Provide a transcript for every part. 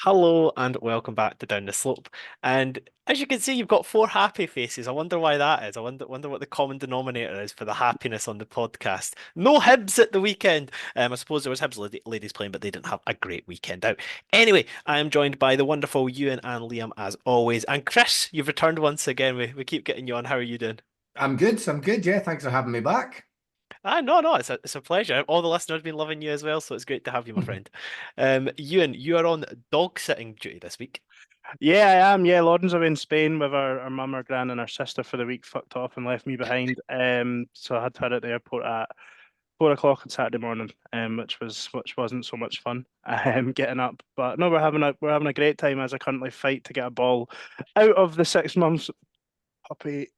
Hello and welcome back to Down the Slope. And as you can see, you've got four happy faces. I wonder why that is. I wonder what the common denominator is for the happiness on the podcast. No Hibs at the weekend. I suppose there was Hibs ladies playing, but they didn't have a great weekend out. Anyway, I am joined by the wonderful Ewan and Liam as always. And Chris, you've returned once again. We keep getting you on. How are you doing? I'm good. I'm good. Yeah, thanks for having me back. No, it's a pleasure. All the listeners have been loving you as well, so it's great to have you, my friend. Ewan, you are on dog sitting duty this week. Yeah, I am. Yeah, Lauren's away in Spain with our mum, our gran, and our sister for the week. Fucked off and left me behind. So I had her at the airport at 4 o'clock on Saturday morning, which wasn't so much fun. Getting up, but no, we're having a great time as I currently fight to get a ball out of the 6 months puppy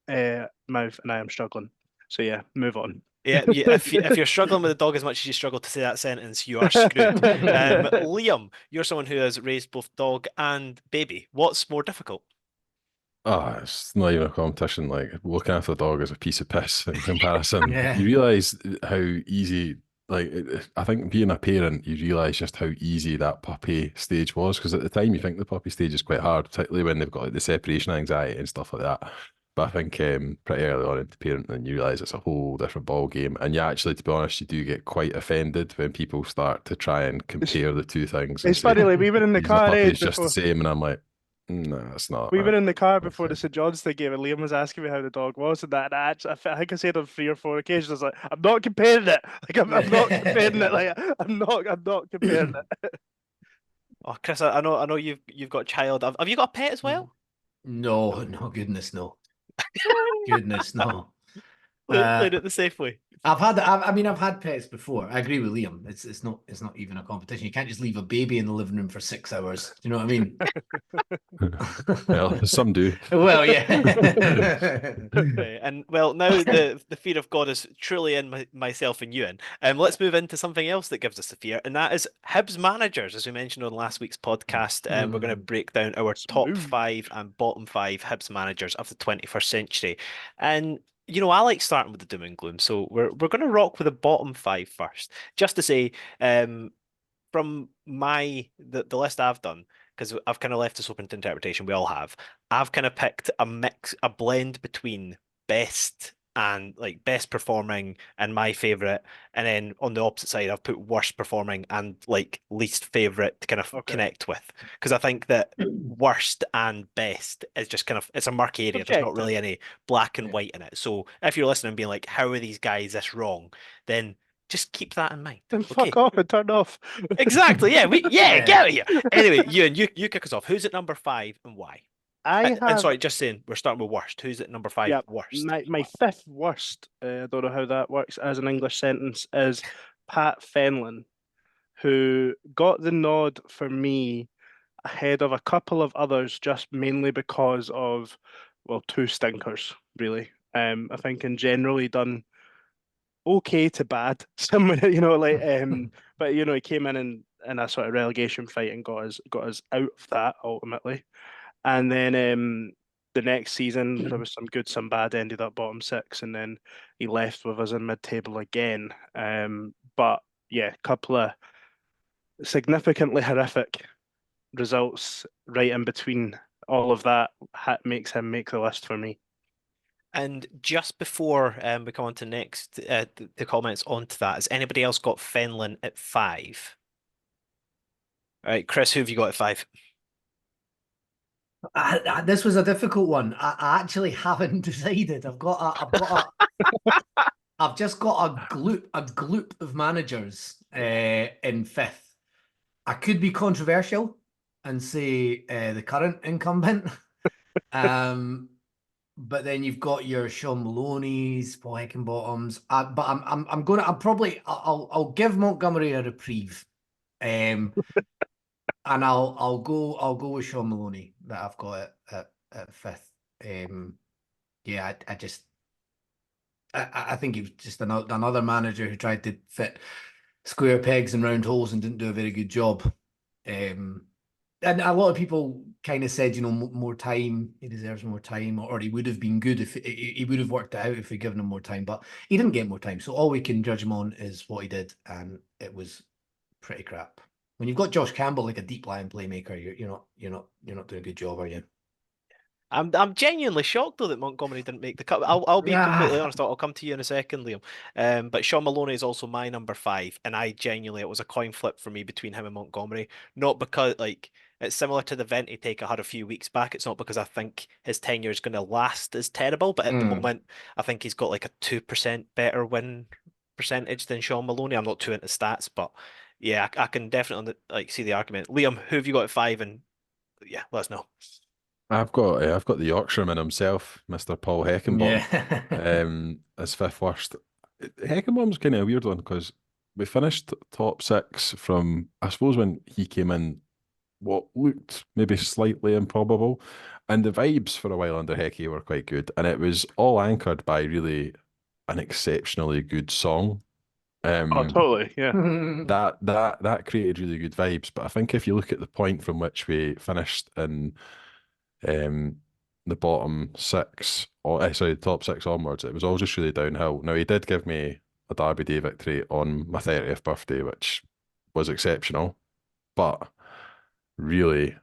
mouth, and I am struggling. So yeah, move on. Yeah, if you're struggling with the dog as much as you struggle to say that sentence, you are screwed. Liam, you're someone who has raised both dog and baby. What's more difficult? It's not even a competition. Like looking after the dog is a piece of piss in comparison. Yeah. You realise how easy, I think being a parent, you realise just how easy that puppy stage was. Because at the time, you think the puppy stage is quite hard, particularly when they've got like the separation anxiety and stuff like that. But I think pretty early on into parenting, you realise it's a whole different ball game. And you actually, to be honest, you do get quite offended when people start to try and It's, compare the two things and it's say, funny, like we were in the "Geez, the car puppy's just the before. same," and I'm like, "No, it's not, We were man." in the car That's before the it. St John's thing game, and Liam was asking me how the dog was, and I think I said on 3 or 4 occasions, I was like, "I'm not comparing it. Like I'm not comparing it. Like I'm not comparing it." Oh, Chris, I know you've got a child. Have you got a pet as well? No, no, goodness, no. Goodness, no. Played Uh, it the safe way. I've had pets before. I agree with Liam. It's not even a competition. You can't just leave a baby in the living room for 6 hours. Do you know what I mean? Well, some do. Well, yeah. Okay, and well, now the fear of God is truly in myself and Ewan. Let's move into something else that gives us the fear, and that is Hibs managers. As we mentioned on last week's podcast, we're going to Hmm. break down our top Smooth. five and bottom five Hibs managers of the 21st century. And I like starting with the doom and gloom, so we're going to rock with the bottom five first, just to say, from the list I've done, because I've kind of left this open to interpretation. We all have. I've kind of picked a mix, a blend between best and like best performing and my favorite, and then on the opposite side, I've put worst performing and like least favorite to kind of Okay. connect with. Because I think that worst and best is just kind of it's a murky area. There's not Subjective. really any black and Yeah. white in it. So if you're listening and being like, how are these guys this wrong? Then just keep that in mind. Then Okay. fuck off and turn off. Exactly. Yeah. Get Yeah. out of here. Anyway, you kick us off. Who's at number five and why? I And have sorry, just saying we're starting with worst. Who's at number five Yeah, worst my and my why? fifth worst. I don't know how that works as an English sentence. Is Pat Fenlon, who got the nod for me ahead of a couple of others, just mainly because of, well, two stinkers, really. I think in general he done okay to bad. Someone, but he came in a sort of relegation fight and got us out of that ultimately. And then the next season there was some good, some bad. Ended up bottom six, and then he left with us in mid-table again. But yeah, couple of significantly horrific results right in between all of that makes him make the list for me. And just before we come on to next, the comments onto that, has anybody else got Fenlon at five? All right, Chris, who have you got at five? This was a difficult one. I actually haven't decided. I've just got a gloop of managers in fifth. I could be controversial and say the current incumbent. Um, but then you've got your Sean Maloney's, Paul Heckingbottoms. But I'll give Montgomery a reprieve. Um, and I'll go with Sean Maloney that I've got at fifth. Yeah, I just I think he was just another manager who tried to fit square pegs in round holes and didn't do a very good job. Um, and a lot of people kind of said, more time. He deserves more time, or he would have been good if he would have worked it out if we'd given him more time. But he didn't get more time, so all we can judge him on is what he did, and it was pretty crap. when you've got Josh Campbell like a deep line playmaker, you're not doing a good job, are you? I'm genuinely shocked though that Montgomery didn't make the cut. I'll be completely honest. I'll come to you in a second, Liam. But Sean Maloney is also my number 5, and it was a coin flip for me between him and Montgomery. Not because like it's similar to the Venti take I had a few weeks back. It's not because I think his tenure is going to last as terrible, but at the moment I think he's got like a 2% better win percentage than Sean Maloney. I'm not too into stats, but yeah, I can definitely like see the argument. Liam, who have you got at 5? And yeah, let us know. I've got the Yorkshireman himself, Mr. Paul Heckingbottom, Yeah. as 5th worst. Heckingbottom's kind of a weird one because we finished top 6 from, I suppose, when he came in, what looked maybe slightly improbable, and the vibes for a while under Hecky were quite good, and it was all anchored by really an exceptionally good song. Oh, totally, yeah. That created really good vibes. But I think if you look at the point from which we finished in the bottom 6, or sorry, the top 6 onwards, it was all just really downhill. Now he did give me a Derby Day victory on my 30th birthday, which was exceptional, but really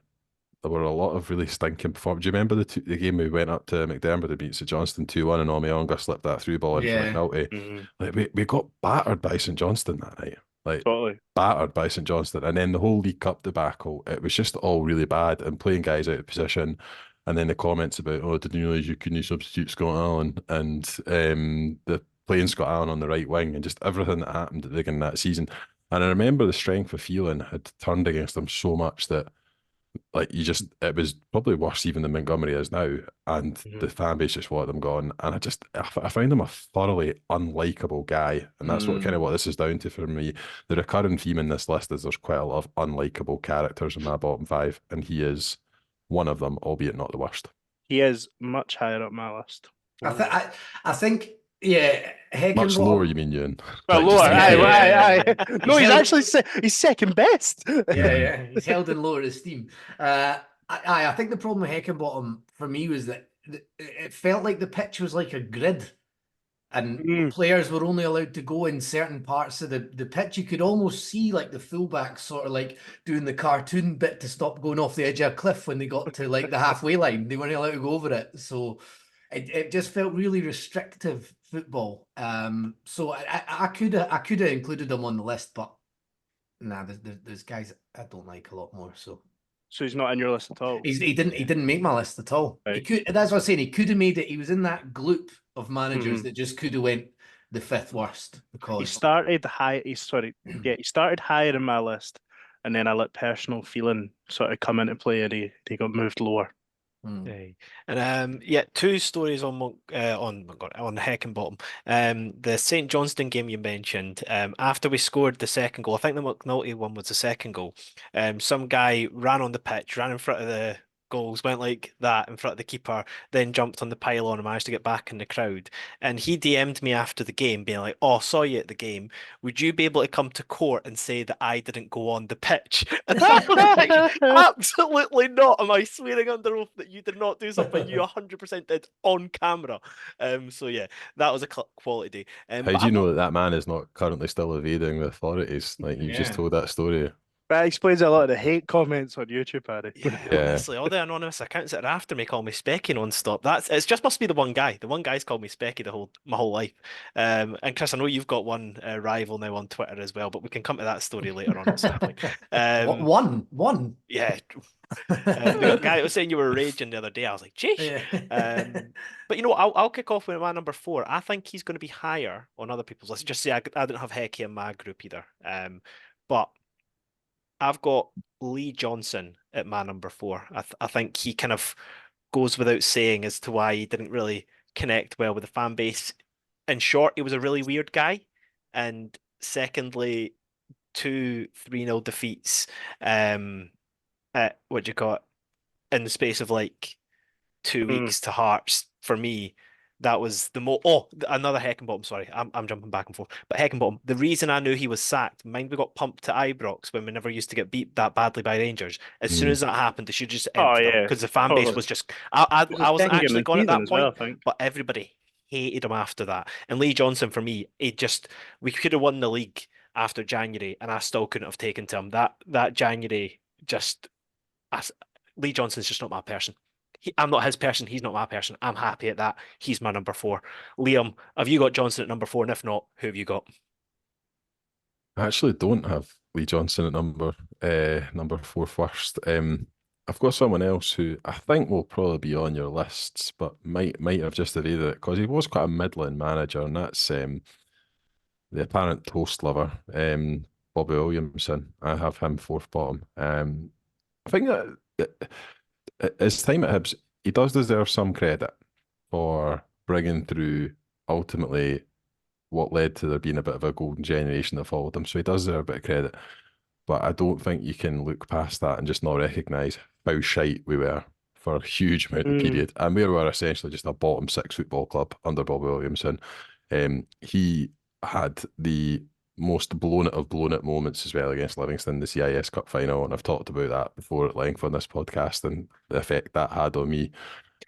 there were a lot of really stinking performances. Do you remember the game we went up to McDermott and beat St Johnstone 2-1 and Omiyonga slipped that through ball in from McNulty? Like we got battered by St Johnstone that night. Like totally battered by St Johnstone. And then the whole League Cup debacle, it was just all really bad and playing guys out of position. And then the comments about, oh, didn't you realise you couldn't substitute Scott Allen, and the playing Scott Allen on the right wing, and just everything that happened at the beginning of that season. And I remember the strength of feeling had turned against them so much that like it was probably worse even than Montgomery is now, and the fan base just wanted them gone. And I found him a thoroughly unlikable guy, and that's what this is down to for me. The recurring theme in this list is there's quite a lot of unlikable characters in my bottom 5, and he is one of them, albeit not the worst. He is much higher up my list. I think, yeah, Much lower, you mean, Ewan? Well, lower, aye. No, he's second best. Yeah, he's held in lower esteem. I think the problem with Heckingbottom for me was that it felt like the pitch was like a grid, and players were only allowed to go in certain parts of the pitch. You could almost see like the fullbacks sort of like doing the cartoon bit to stop going off the edge of a cliff when they got to like the halfway line. They weren't allowed to go over it, so it just felt really restrictive football. So I could have included him on the list, but nah, there's guys I don't like a lot more. So he's not in your list at all. He didn't make my list at all. Right. He could. That's what I'm saying. He could have made it. He was in that gloop of managers that just could have went the 5th worst because he started high. He started higher in my list, and then I let personal feeling sort of come into play, and he got moved lower. And 2 stories on Heckingbottom. The St Johnstone game you mentioned. After we scored the second goal, I think the McNulty one was the second goal. Some guy ran on the pitch, ran in front of the goals, went like that in front of the keeper, then jumped on the pylon and managed to get back in the crowd. And he DM'd me after the game, being like, "Oh, saw you at the game. Would you be able to come to court and say that I didn't go on the pitch?" And I was like, "Absolutely not. Am I swearing under oath that you did not do something you 100% did on camera?" So yeah, that was a quality day. How do you know that man is not currently still evading the authorities? Like you just told that story. That explains a lot of the hate comments on YouTube, Paddy. Yeah, honestly, all the anonymous accounts that are after me call me Specky non-stop. It's just must be the one guy. The one guy's called me Specky my whole life. And Chris, I know you've got one rival now on Twitter as well, but we can come to that story later on at some point. One. Yeah. The guy that was saying you were raging the other day, I was like, "Jeez." Yeah. But I'll kick off with my number 4. I think he's going to be higher on other people's lists. Just say I didn't have Hecky in my group either. But I've got Lee Johnson at my number 4. I think he kind of goes without saying as to why he didn't really connect well with the fan base. In short, he was a really weird guy. And secondly, 2 3-0 defeats at in the space of like 2 weeks to Hearts. For me, that was the another Heckingbottom. Sorry, I'm jumping back and forth. But Heckingbottom, the reason I knew he was sacked, mind we got pumped to Ibrox when we never used to get beat that badly by Rangers. As soon as that happened, they should just end because the fan base was just. I wasn't actually gone at that point, but everybody hated him after that. And Lee Johnson, for me, we could have won the league after January, and I still couldn't have taken to him. That January just, Lee Johnson's just not my person. I'm not his person. He's not my person. I'm happy at that. He's my number 4. Liam, have you got Johnson at number 4? And if not, who have you got? I actually don't have Lee Johnson at number 4 first. I've got someone else who I think will probably be on your lists, but might have just evaded it because he was quite a middling manager, and that's the apparent toast lover, Bobby Williamson. I have him 4th bottom. I think that his time at Hibs, he does deserve some credit for bringing through ultimately what led to there being a bit of a golden generation that followed him. So he does deserve a bit of credit. But I don't think you can look past that and just not recognise how shite we were for a huge amount of period. And we were essentially just a bottom 6 football club under Bobby Williamson. He had the most blown it moments as well against Livingston in the CIS Cup final, and I've talked about that before at length on this podcast and the effect that had on me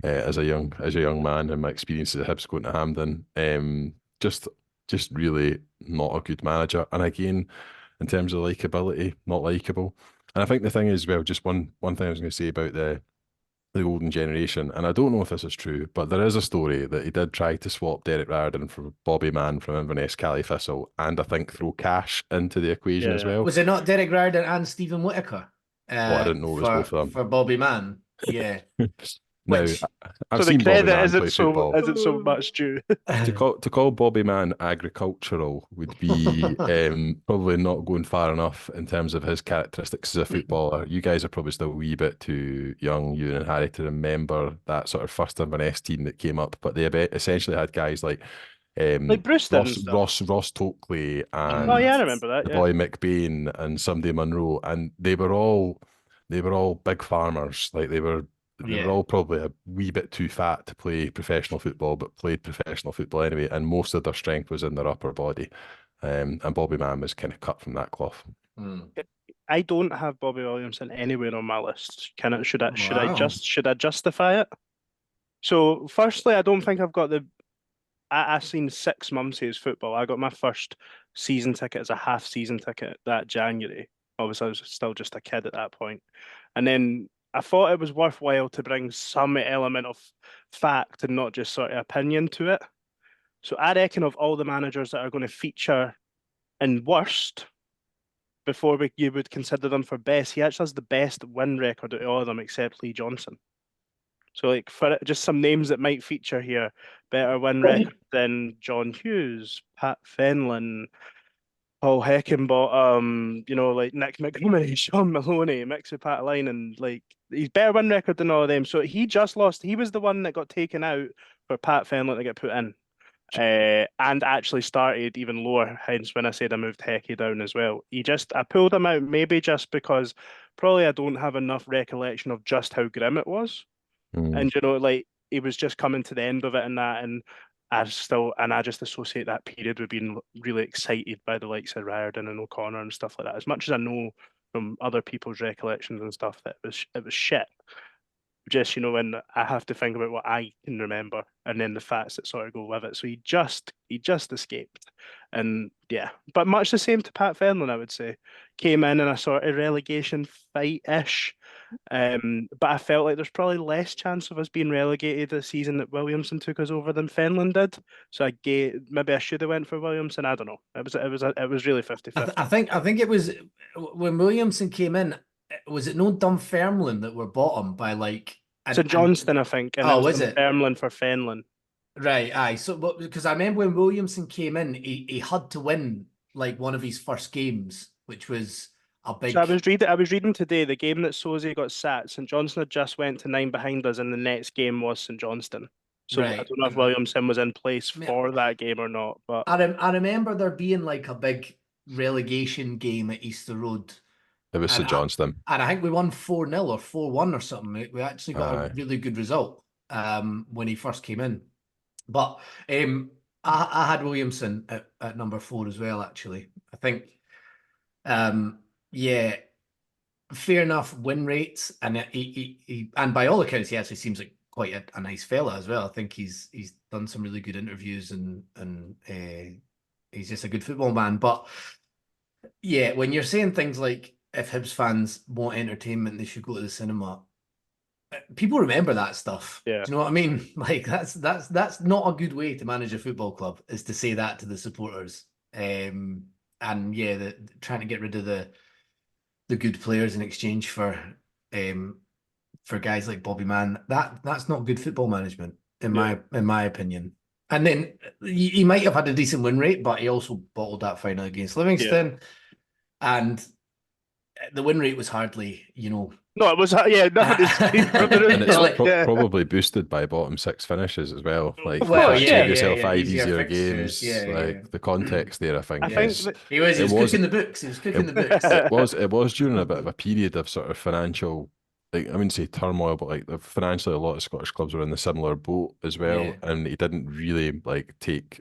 as a young man and my experiences at Hibs going to Hampden. Just really not a good manager, and again, in terms of likability, not likeable. And I think the thing is, well, just one thing I was going to say about the golden generation, and I don't know if this is true, but there is a story that he did try to swap Derek Riordan for Bobby Mann from Inverness Cali Thistle, and I think throw cash into the equation as well. Was it not Derek Riordan and Stephen Whittaker? I didn't know it was both of them. For Bobby Mann, yeah. Now, I've so seen the Bobby credit Mann isn't play so football. isn't so much due. To call Bobby Mann agricultural would be probably not going far enough in terms of his characteristics as a footballer. You guys are probably still a wee bit too young, you and Harry, to remember that sort of first Inverness team that came up. But they essentially had guys like Bruce Ross Tokley and oh yeah, I remember that. the Yeah. boy McBain and Sunday Munro, and they were all big farmers. Like they were all probably a wee bit too fat to play professional football, but played professional football anyway, and most of their strength was in their upper body. And Bobby Mann was kind of cut from that cloth. I don't have Bobby Williamson anywhere on my list. Should I justify it? So firstly, I don't think I've got I've seen 6 months of his football. I got my first season ticket as a half season ticket that January. Obviously, I was still just a kid at that point. And then I thought it was worthwhile to bring some element of fact and not just sort of opinion to it. So I reckon of all the managers that are going to feature in worst, before you would consider them for best, he actually has the best win record of all of them except Lee Johnson. So, like, for just some names that might feature here, better win record than John Hughes, Pat Fenlon, Paul Heckingbottom, like Nick Montgomery, Sean Maloney, Mixie Pat Line, and like he's better win record than all of them. So he just lost. He was the one that got taken out for Pat Fenlon to get put in, and actually started even lower. Hence, when I said I moved Hecky down as well, I pulled him out maybe just because probably I don't have enough recollection of just how grim it was. And like he was just coming to the end of it and that, and I just associate that period with being really excited by the likes of Riordan and O'Connor and stuff like that. As much as I know from other people's recollections and stuff that it was shit. Just when I have to think about what I can remember and then the facts that sort of go with it. So he just escaped, and yeah, but much the same to Pat Fenlon, I would say. Came in a sort of relegation fight-ish. But I felt like there's probably less chance of us being relegated this season that Williamson took us over than Fenlon did. So maybe I should have went for Williamson. I don't know. It was really 50-50. I think it was when Williamson came in. Was it no Dunfermline that were bottom by like? So Johnston, I think. And was it Dunfermline for Fenlon? Right. Aye. So, because I remember when Williamson came in, he had to win like one of his first games, which was a big. So I was reading today the game that Sosie got sat. St Johnstone had just went to 9 behind us, and the next game was St Johnston. So right. I don't know if Williamson was in place for that game or not. But I remember there being like a big relegation game at Easter Road. It was St Johnston. And I think we won 4-0 or 4-1 or something. We actually got a really good result when he first came in. But I had Williamson at number 4 as well, actually. I think, fair enough win rates. And he and by all accounts, he actually seems like quite a nice fella as well. I think he's done some really good interviews and he's just a good football man. But Yeah, when you're saying things like if Hibs fans want entertainment, they should go to the cinema. People remember that stuff. Yeah. Do you know what I mean? Like that's not a good way to manage a football club, is to say that to the supporters. And yeah, trying to get rid of the good players in exchange for guys like Bobby Mann. That's not good football management in my opinion. And then he might have had a decent win rate, but he also bottled that final against Livingston. And the win rate was hardly, No, it was nothing to see for the And it's Like, probably boosted by bottom six finishes as well. Like, Of course, give yeah. yourself five easier easier fixtures, games. yeah. The context there, I think. I think is- that- He was it cooking the books. He was cooking the books. it was during a bit of a period of sort of financial, like, I wouldn't say turmoil, but like financially, a lot of Scottish clubs were in the similar boat as well, Yeah. and he didn't really take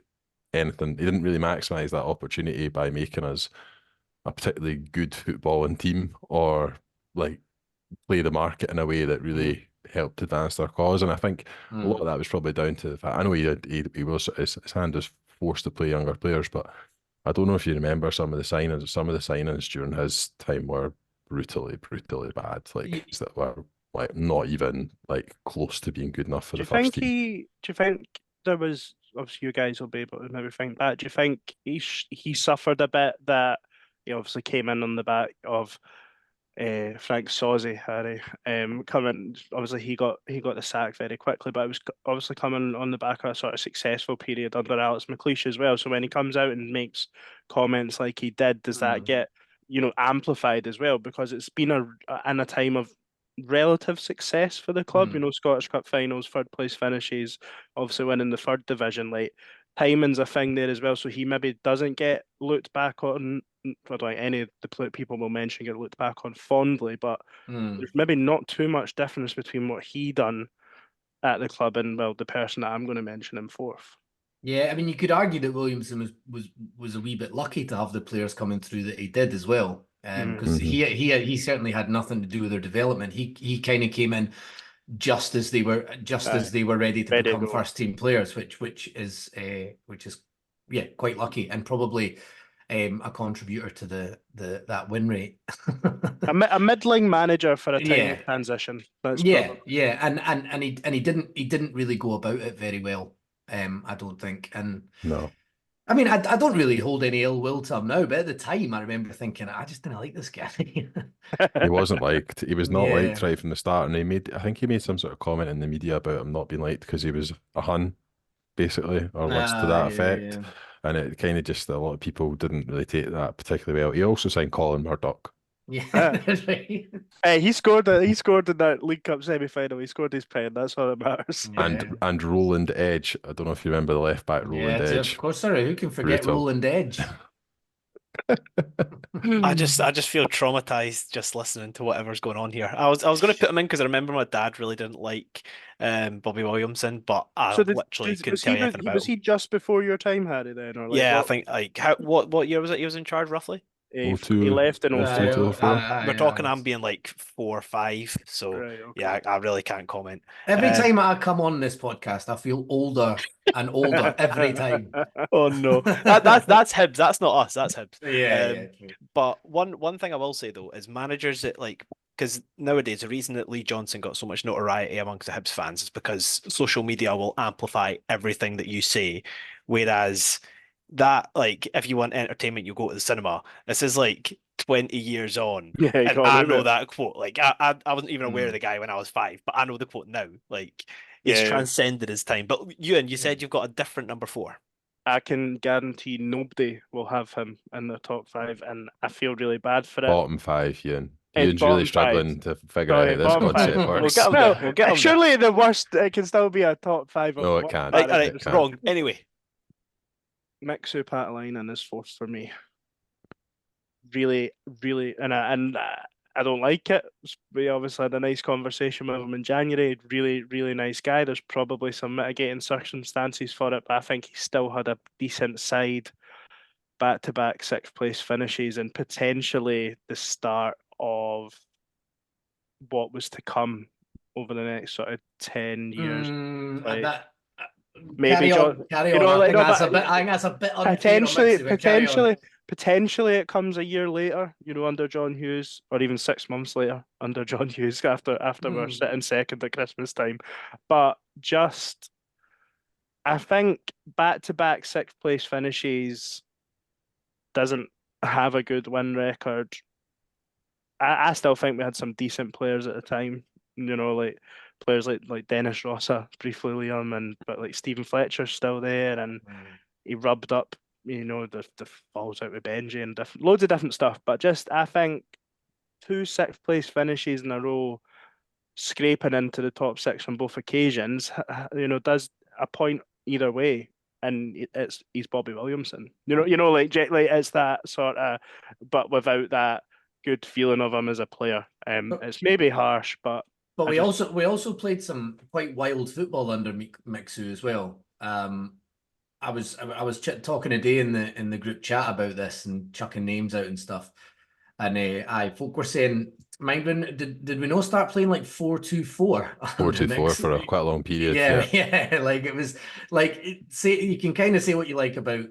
anything. He didn't really maximise that opportunity by making us a particularly good footballing team, or like play the market in a way that really helped advance their cause. And I think a lot of that was probably down to the fact, I know he was, his hand was forced to play younger players, but I don't know if you remember some of the signings during his time were brutally bad, like that were like not even like close to being good enough for do the you first think team. do you think there was, obviously you guys will be able to maybe think back, do you think he suffered a bit that he obviously came in on the back of Frank Sawsey, Harry, coming. Obviously, he got the sack very quickly, but it was obviously coming on the back of a sort of successful period under Alex McLeish as well. So when he comes out and makes comments like he did, does that get amplified as well? Because it's been in a time of relative success for the club. Scottish Cup finals, third place finishes, obviously winning the third division. Like, timing's a thing there as well. So he maybe doesn't get looked back on. I don't think any of the people we'll mention get looked back on fondly, but there's maybe not too much difference between what he done at the club and, well, the person that I'm going to mention in fourth. Yeah, I mean, you could argue that Williamson was a wee bit lucky to have the players coming through that he did as well, because he certainly had nothing to do with their development. He kind of came in just as they were ready to become first team players, which is quite lucky, and probably a contributor to that win rate. a middling manager for a time of transition. And he didn't really go about it very well. I don't think. And No. I mean, I don't really hold any ill will to him now, but at the time I remember thinking, I just didn't like this guy. He wasn't liked. He was not Yeah. liked right from the start, and I think he made some sort of comment in the media about him not being liked because he was a Hun, basically, or words to that effect. Yeah. And it kind of just, a lot of people didn't really take that particularly well. He also signed Colin Murdoch. Yeah, that's right. Hey, he scored in that League Cup semi-final. He scored his pen. That's all that matters. Yeah. And Roland Edge. I don't know if you remember the left back Roland Edge. Of course, sorry. Who can forget Brutal. Roland Edge? I just feel traumatized just listening to whatever's going on here. I was going to put him in because I remember my dad really didn't like Bobby Williamson, but I literally couldn't tell you anything about Was him. he just before your time, Harry? Then, or like, I think what year was it he was in charge roughly? He left in 04. We're talking I'm being like 4 or 5, so Right, okay. yeah, I really can't comment. Every time I come on this podcast, I feel older and older every time. Oh no, that's Hibs. That's not us. That's Hibs. True. But one thing I will say though is managers that because nowadays the reason that Lee Johnson got so much notoriety amongst the Hibs fans is because social media will amplify everything that you say, whereas that, like, if you want entertainment, you go to the cinema. This is like 20 years on, Yeah, and I know that quote. Like, I wasn't even aware of the guy when I was 5, but I know the quote now. Like, he's transcended his time. But you said you've got a different number 4. I can guarantee nobody will have him in the top 5, and I feel really bad for it. Bottom 5, Ian. And Ian's really bottom struggling to figure Sorry, out this bottom concept 5. works. We'll get him Surely the worst, it can still be a top 5. No, of it can't. All right, It can't. wrong. Anyway, Mixu Patalainen is 4th for me. Really, really, and I don't like it. We obviously had a nice conversation with him in January. Really, really nice guy. There's probably some mitigating circumstances for it, but I think he still had a decent side, back-to-back 6th place finishes, and potentially the start of what was to come over the next sort of 10 years. Maybe carry on. You know, I think that's a bit unfair on Mixu, but carry on. Potentially it comes a year later, under John Hughes, or even 6 months later under John Hughes after we're sitting second at Christmas time. But just, I think back-to-back sixth place finishes doesn't have a good win record. I still think we had some decent players at the time, like players like Dennis Rossa, briefly Liam, but like Stephen Fletcher's still there, and he rubbed up, the falls out with Benji and loads of different stuff. But just, I think 2 sixth place finishes in a row, scraping into the top 6 on both occasions, does a point either way. And he's Bobby Williamson, like it's that sort of, but without that good feeling of him as a player. It's maybe harsh, but we also played some quite wild football under Mixu as well. I was talking today in the group chat about this and chucking names out and stuff, and folk were saying, mind when did we not start playing like 4-2-4? 4-2-4 for quite a long period. Yeah. Like it was like, say, you can kind of say what you like about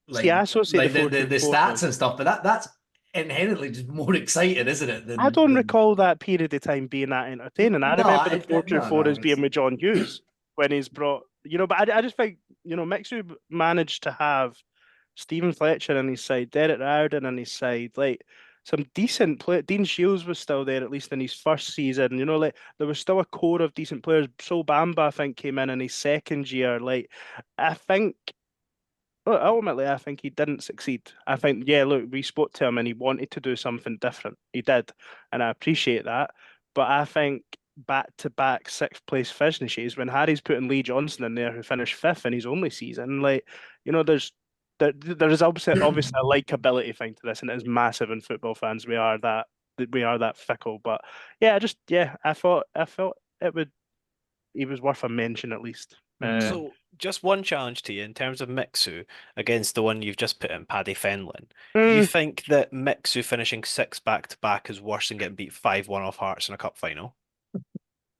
like, I associate the stats and stuff, but that's inherently just more exciting, isn't it? I don't recall that period of time being that entertaining. I remember the 4-2-4 as being with John Hughes when he's brought, but I just think, Mixu managed to have Stephen Fletcher on his side, Derek Riordan on his side, like some decent play. Dean Shields was still there, at least in his first season. Like there was still a core of decent players. Sol Bamba, I think, came in his second year. Like, I think, ultimately, I think he didn't succeed. I think, look, we spoke to him and he wanted to do something different. He did, and I appreciate that. But I think back-to-back sixth place finishes, when Harry's putting Lee Johnson in there, who finished 5th in his only season, like, there is obviously a likability thing to this, and it is massive in football fans. We are that fickle. But I felt he was worth a mention at least. So just one challenge to you in terms of Mixu against the one you've just put in, Paddy Fenlon. You think that Mixu finishing 6 back-to-back is worse than getting beat 5-1 off Hearts in a cup final?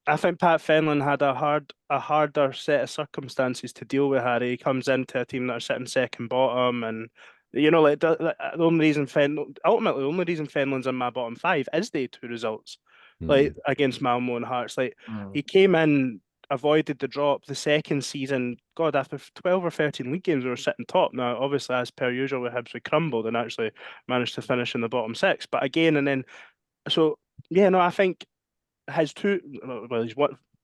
I think Pat Fenlon had a harder set of circumstances to deal with. Harry, he comes into a team that are sitting second bottom, and like the only reason Fenlon's in my bottom 5 is the 2 results, like against Malmo and Hearts. Like he came in, avoided the drop the second season. God, after 12 or 13 league games, we were sitting top. Now, obviously, as per usual with Hibs, we crumbled and actually managed to finish in the bottom 6. But again, I think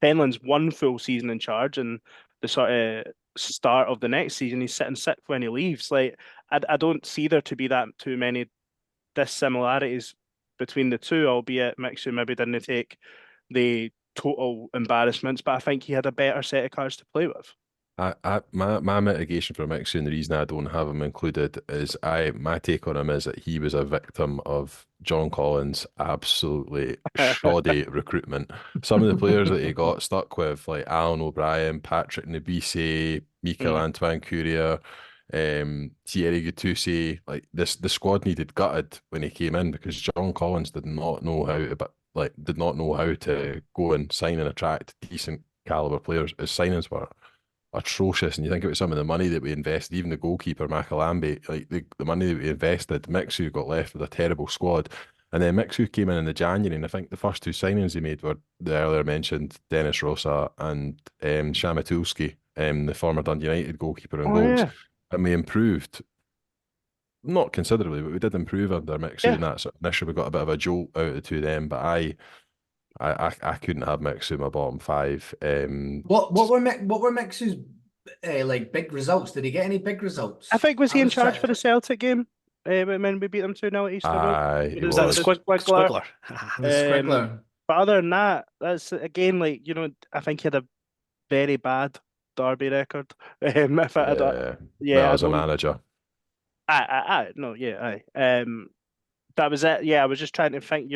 Fenlon's one full season in charge, and the sort of start of the next season, he's sitting 6th when he leaves. Like, I don't see there to be that too many dissimilarities between the two, albeit Mixu maybe didn't take the total embarrassments, but I think he had a better set of cards to play with. My mitigation for Mixu, and the reason I don't have him included is my take on him is that he was a victim of John Collins' absolutely shoddy recruitment. Some of the players that he got stuck with, like Alan O'Brien, Patrick Nabise, Mikel Antoine Courier, Thierry Gattuso, like the squad needed gutted when he came in because John Collins did not know how to go and sign and attract decent caliber players. His signings were atrocious, and you think about some of the money that we invested, even the goalkeeper Makalambi, like the money that we invested, Mixu got left with a terrible squad. And then Mixu came in the January, and I think the first 2 signings he made were the earlier mentioned Dennis Rossa and Shamatulski, the former Dundee United goalkeeper and goals. Yeah. And we improved, not considerably, but we did improve under Mixu, and that's initially we got a bit of a jolt out of the 2 of them, but I couldn't have Mixu in my bottom 5. What were Mixu's like big results? Did he get any big results? I think was he in charge for the Celtic game when we beat them 2-0 at Easter Road? Was that Squiggler? Squiggler. But other than that, that's again like I think he had a very bad derby record. As a manager. That was it. Yeah, I was just trying to think.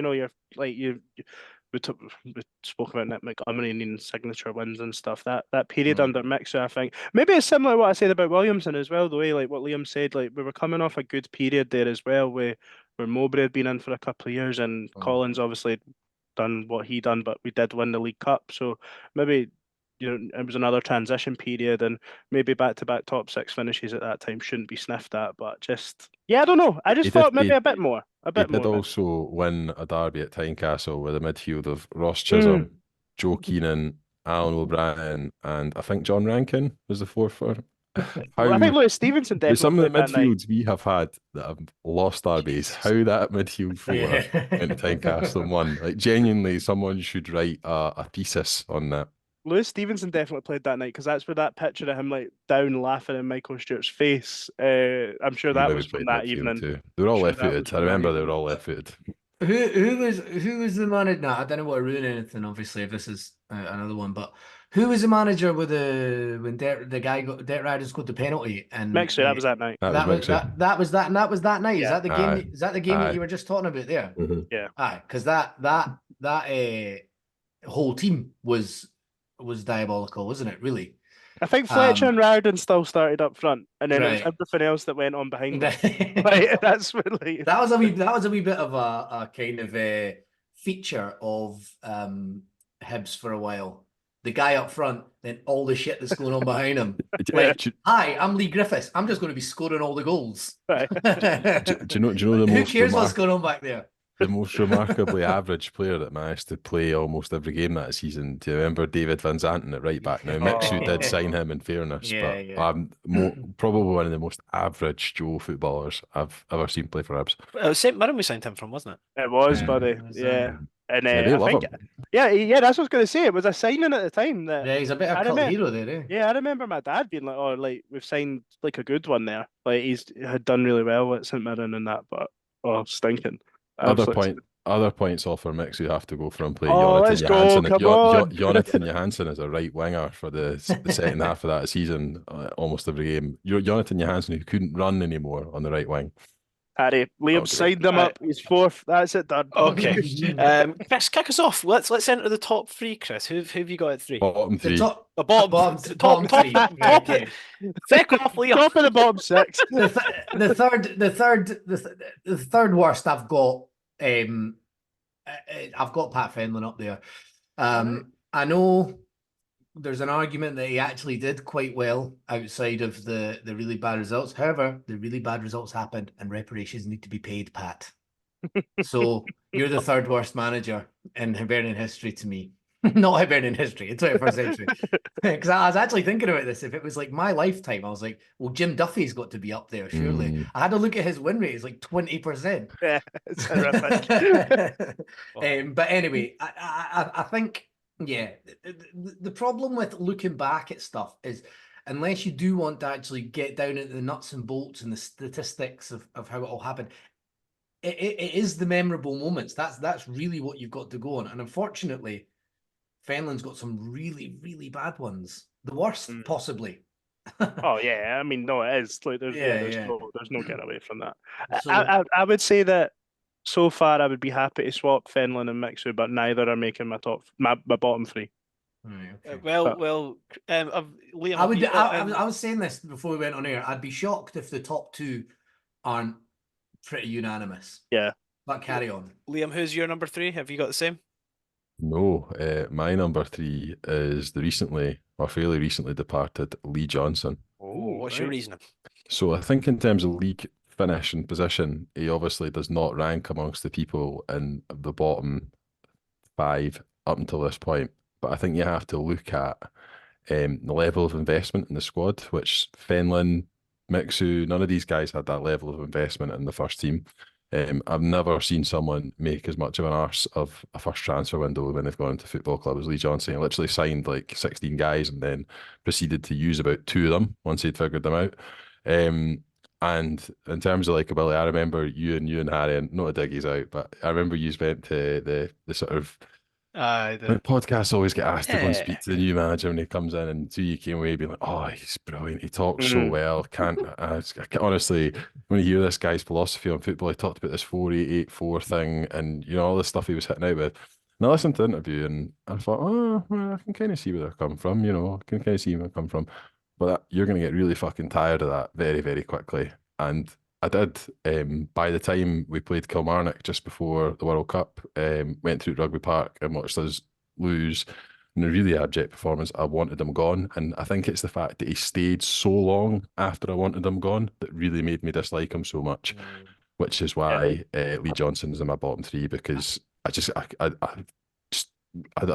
We spoke about Nick Montgomery needing signature wins and stuff. That period under Mixer, I think maybe it's similar to what I said about Williamson as well. The way like what Liam said, like we were coming off a good period there as well, where Mowbray had been in for a couple of years, and Collins obviously done what he done, but we did win the League Cup. So maybe it was another transition period, and maybe back-to-back top six finishes at that time shouldn't be sniffed at. But I don't know. I just thought maybe a bit more. He did also win a derby at Tynecastle with a midfield of Ross Chisholm, Joe Keenan, Alan O'Brien, and I think John Rankin was the fourth for. I think Lewis Stevenson definitely. Some of the played that night. midfields we have had that have lost derbies, how that midfield four went to Tynecastle and won. Like, genuinely, someone should write a thesis on that. Lewis Stevenson definitely played that night, because that's where that picture of him like down laughing in Michael Stewart's face. I'm sure that was from that evening. Too. They were all left-footed. I remember they were all left-footed. Who was the manager? No, I don't want to ruin anything. Obviously, if this is another one, but who was the manager with when the guy Derek Ryder scored the penalty? And Mixer, that was that night. That was that night. Yeah. Is that the game? Is that the game that you were just talking about there? Mm-hmm. Yeah. Aye, because that whole team was diabolical, wasn't it? Really. I think Fletcher and Riordan still started up front, and then it was Right. everything else that went on behind them. Like, that's really that was a wee bit of a kind of a feature of Hibs for a while. The guy up front, then all the shit that's going on behind him. Like, hi, I'm Lee Griffiths. I'm just going to be scoring all the goals. right. Do you know the Who most cares what's going on back there? the most remarkably average player that managed to play almost every game that season? Do you remember David Van Zanten at right back? Now, Mixu did sign him in fairness, probably one of the most average Joe footballers I've ever seen play for Hibs. It was St Mirren we signed him from, wasn't it? It was, buddy. Yeah. And They I love think, him. yeah, that's what I was going to say. It was a signing at the time that. Yeah, he's a bit of a cult hero there, eh? Yeah, I remember my dad being like, "Oh, like we've signed like a good one there. Like he had done really well at St Mirren and that, but stinking." Other points off for Mix, you have to go from playing let's Jonathan go, Johansson. come on. Jonathan Johansson is a right winger for the second half of that season, almost every game. Jonathan Johansson, who couldn't run anymore on the right wing. Harry, Liam signed him up. He's fourth. That's it, done. Okay. Chris, kick us off. Let's enter the top three, Chris. Who have you got at three? Bottom three. Top Bottom three. Second off, Liam. Top of the bottom six. The third worst I've got Pat Fenlon up there. I know there's an argument that he actually did quite well outside of the really bad results. However, the really bad results happened and reparations need to be paid, Pat. So you're the third worst manager in Hibernian history to me. Not Hibernian history, in 21st century. Because I was actually thinking about this. If it was like my lifetime, I was like, well, Jim Duffy's got to be up there, surely. I had to look at his win rate. It's like 20%. Yeah, it's horrific. But anyway, I think, yeah, the problem with looking back at stuff is unless you do want to actually get down into the nuts and bolts and the statistics of how it all happened, it is the memorable moments. That's really what you've got to go on. And unfortunately, Fenlon's got some really, really bad ones. The worst, possibly. Oh yeah, I mean, no, it is. Like, there's no getting away from that. So, I would say that so far I would be happy to swap Fenlon and Mixu, but neither are making my bottom three. okay. Liam, I was saying this before we went on air. I'd be shocked if the top two aren't pretty unanimous. Yeah. But carry on. Liam, who's your number three? Have you got the same? No, my number three is the fairly recently departed Lee Johnson. Oh, what's your reasoning? So I think in terms of league finish and position, he obviously does not rank amongst the people in the bottom five up until this point. But I think you have to look at the level of investment in the squad, which Fenlon, Mixu, none of these guys had that level of investment in the first team. I've never seen someone make as much of an arse of a first transfer window when they've gone into football club as Lee Johnson. He literally signed like 16 guys and then proceeded to use about 2 of them once he'd figured them out. And in terms of likability, I remember you and Harry, and not a diggies out, but I remember you went to the sort of the podcasts always get asked to go and speak to the new manager when he comes in, and you came away being like, oh, he's brilliant, he talks so well. Honestly, when you hear this guy's philosophy on football, he talked about this 4-8-8-4 thing and all the stuff he was hitting out with. And I listened to the interview and I thought, oh, well, I can kind of see where they're coming from, I can kind of see where they're coming from. But you're going to get really fucking tired of that very, very quickly. And I did. By the time we played Kilmarnock just before the World Cup, went through Rugby Park and watched us lose in a really abject performance. I wanted him gone, and I think it's the fact that he stayed so long after I wanted him gone that really made me dislike him so much, which is why Lee Johnson's in my bottom three, because I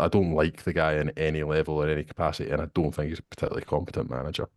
don't like the guy in any level or any capacity, and I don't think he's a particularly competent manager.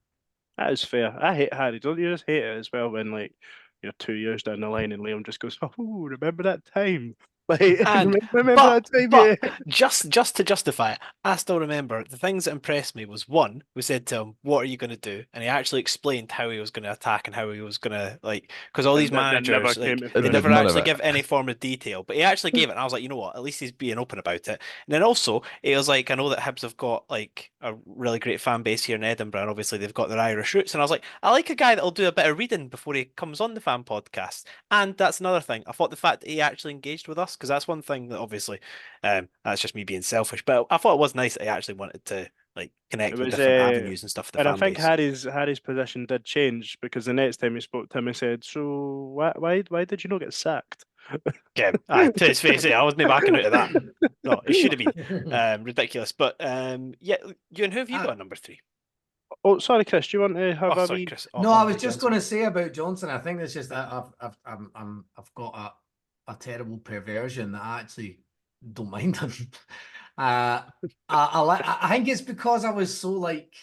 That is fair. I hate Harry. Don't you just hate it as well when like you're 2 years down the line and Liam just goes, "Oh, remember that time?" Like, And remember that time? but Yeah. just to justify it, I still remember the things that impressed me was one, we said to him, "What are you going to do?" And he actually explained how he was going to attack and how he was going to like, because all these That never managers came like to they There's never fruition. none of actually it. give any form of detail, but he actually gave it, and I was like, you know what? At least he's being open about it. And then also, it was like, I know that Hibs have got like a really great fan base here in Edinburgh, and obviously they've got their Irish roots, and I was like, I like a guy that'll do a bit of reading before he comes on the fan podcast. And that's another thing. I thought the fact that he actually engaged with us, because that's one thing that obviously, that's just me being selfish, but I thought it was nice that he actually wanted to like It connect with was, different avenues and stuff for the and I fan think base. Harry's position did change because the next time he spoke to him, he said, "So why did you not get sacked?" Yeah, to his face, I wasn't backing out of that. No, it should have been ridiculous. But yeah, Ewan, who have you got at number three? Oh, sorry, Chris. Do you want to have Oh, a sorry, wee? Chris. No, I was Honourable just Johnson. going to say about Johnson. I think it's just that I've got a terrible perversion that I actually don't mind him. I think it's because I was so like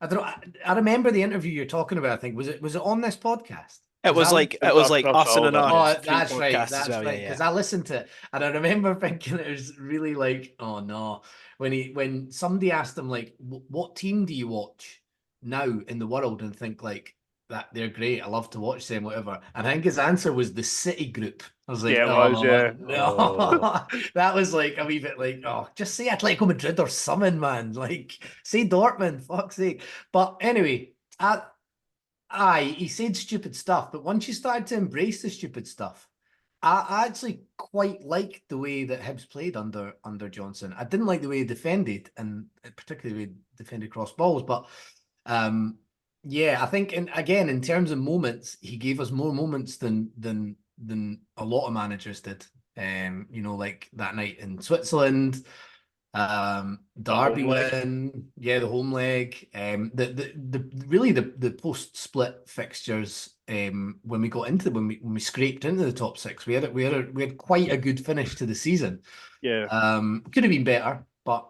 I don't know. I remember the interview you're talking about. I think was it on this podcast? It was like It was like across us and all of it, Anonymous. Oh, Three that's right. podcasts as That's well. right. Yeah, Because yeah. I listened to it and I remember thinking it was really like, oh no, when somebody asked him like, what team do you watch now in the world and think like that they're great. I love to watch them, whatever. And I think his answer was the City Group. I was like, Yeah, it oh was, yeah. no, that was like a wee bit like, oh, just say Atletico Madrid or something, man. Like, say Dortmund, fuck's sake. But anyway, aye, he said stupid stuff, but once you started to embrace the stupid stuff, I actually quite liked the way that Hibs played under Johnson. I didn't like the way he defended, and particularly the way he defended cross balls. But yeah, I think again in terms of moments, he gave us more moments than a lot of managers did. You know, like that night in Switzerland. Derby win, yeah, the home leg. The post-split fixtures. When we got into when we scraped into the top six, we had quite a good finish to the season. Yeah. Could have been better, but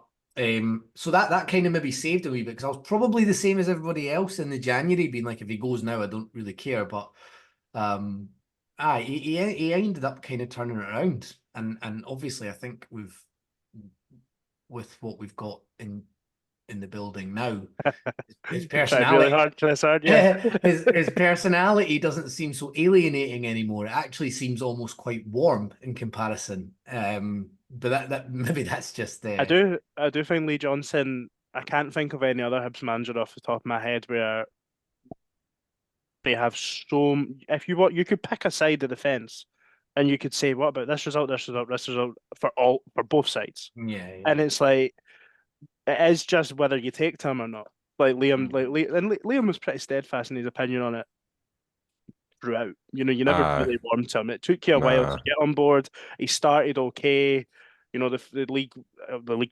so that kind of maybe saved a wee bit because I was probably the same as everybody else in the January, being like, if he goes now, I don't really care. But he ended up kind of turning it around, and obviously I think with what we've got in the building now, his personality really hard, Chris, aren't you? his personality doesn't seem so alienating anymore. It actually seems almost quite warm in comparison. But that maybe that's just I do think Lee Johnson. I can't think of any other Hibs manager off the top of my head where they have so. If you want, you could pick a side of the fence, and you could say, "What about this result? This result? This result?" for both sides. yeah. And it's like it is just whether you take to him or not. Like Liam, Liam was pretty steadfast in his opinion on it throughout. You know, you never really warmed to him. It took you a while to get on board. He started okay. You know, the league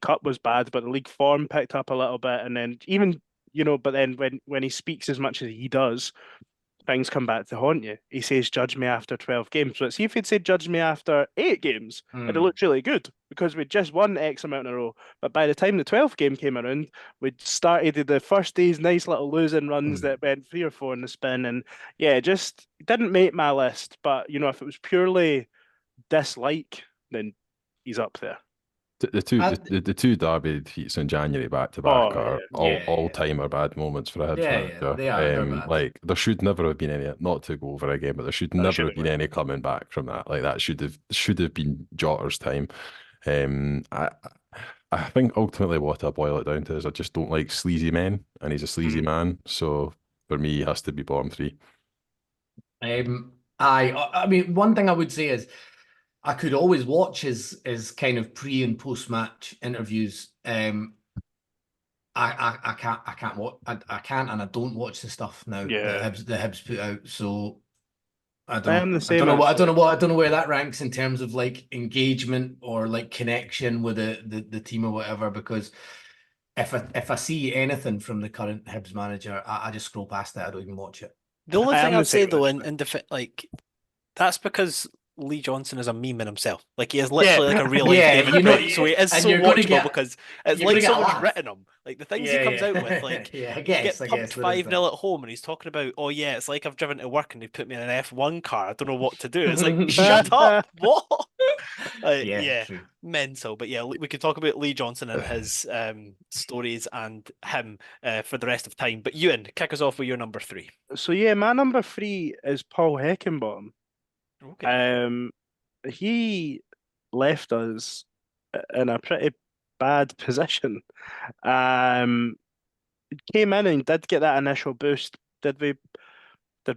cup was bad, but the league form picked up a little bit, and then even but then when he speaks as much as he does, things come back to haunt you. He says, "Judge me after 12 games." But see if he'd said, "Judge me after 8 games," it'd looked really good because we'd just won X amount in a row. But by the time the 12th game came around, we'd started the first day's nice little losing runs that went 3 or 4 in the spin. And yeah, just didn't make my list. But, if it was purely dislike, then he's up there. The two Derby defeats in January back to back are all-timer bad moments for a Hibs manager. They are. They're bad. Like there should never have been any. Not to go over again, but there should never have been any coming back from that. Like that should have been Jotter's time. I think ultimately what I boil it down to is I just don't like sleazy men, and he's a sleazy man. So for me, he has to be bottom 3. I mean, one thing I would say is I could always watch his kind of pre and post match interviews. I can't watch. I can't, and I don't watch the stuff now that Hibs put out. So I I am the I same, don't know where that ranks in terms of like engagement or like connection with the team or whatever. Because if I see anything from the current Hibs manager, I just scroll past it. I don't even watch it. The only I thing am the I'd say same, though, actually. like that's because Lee Johnson is a meme in himself. Like he is Yeah. literally like a real life Yeah, David you know, Brent. So he is and so you're gonna watchable get because it's you're like gonna get a someone's laugh. written him. Like the things he comes out with, like yeah, I you guess get pumped there is 5-0 that. at home and he's talking about, oh yeah, it's like I've driven to work and they put me in an F1 car. I don't know what to do. It's like, shut up. What? Yeah, Yeah, true. mental. But yeah, we could talk about Lee Johnson and his stories and him for the rest of time. But Ewan, kick us off with your number 3. So yeah, my number 3 is Paul Heckingbottom. Okay. He left us in a pretty bad position. Um, Came in and did get that initial boost. Did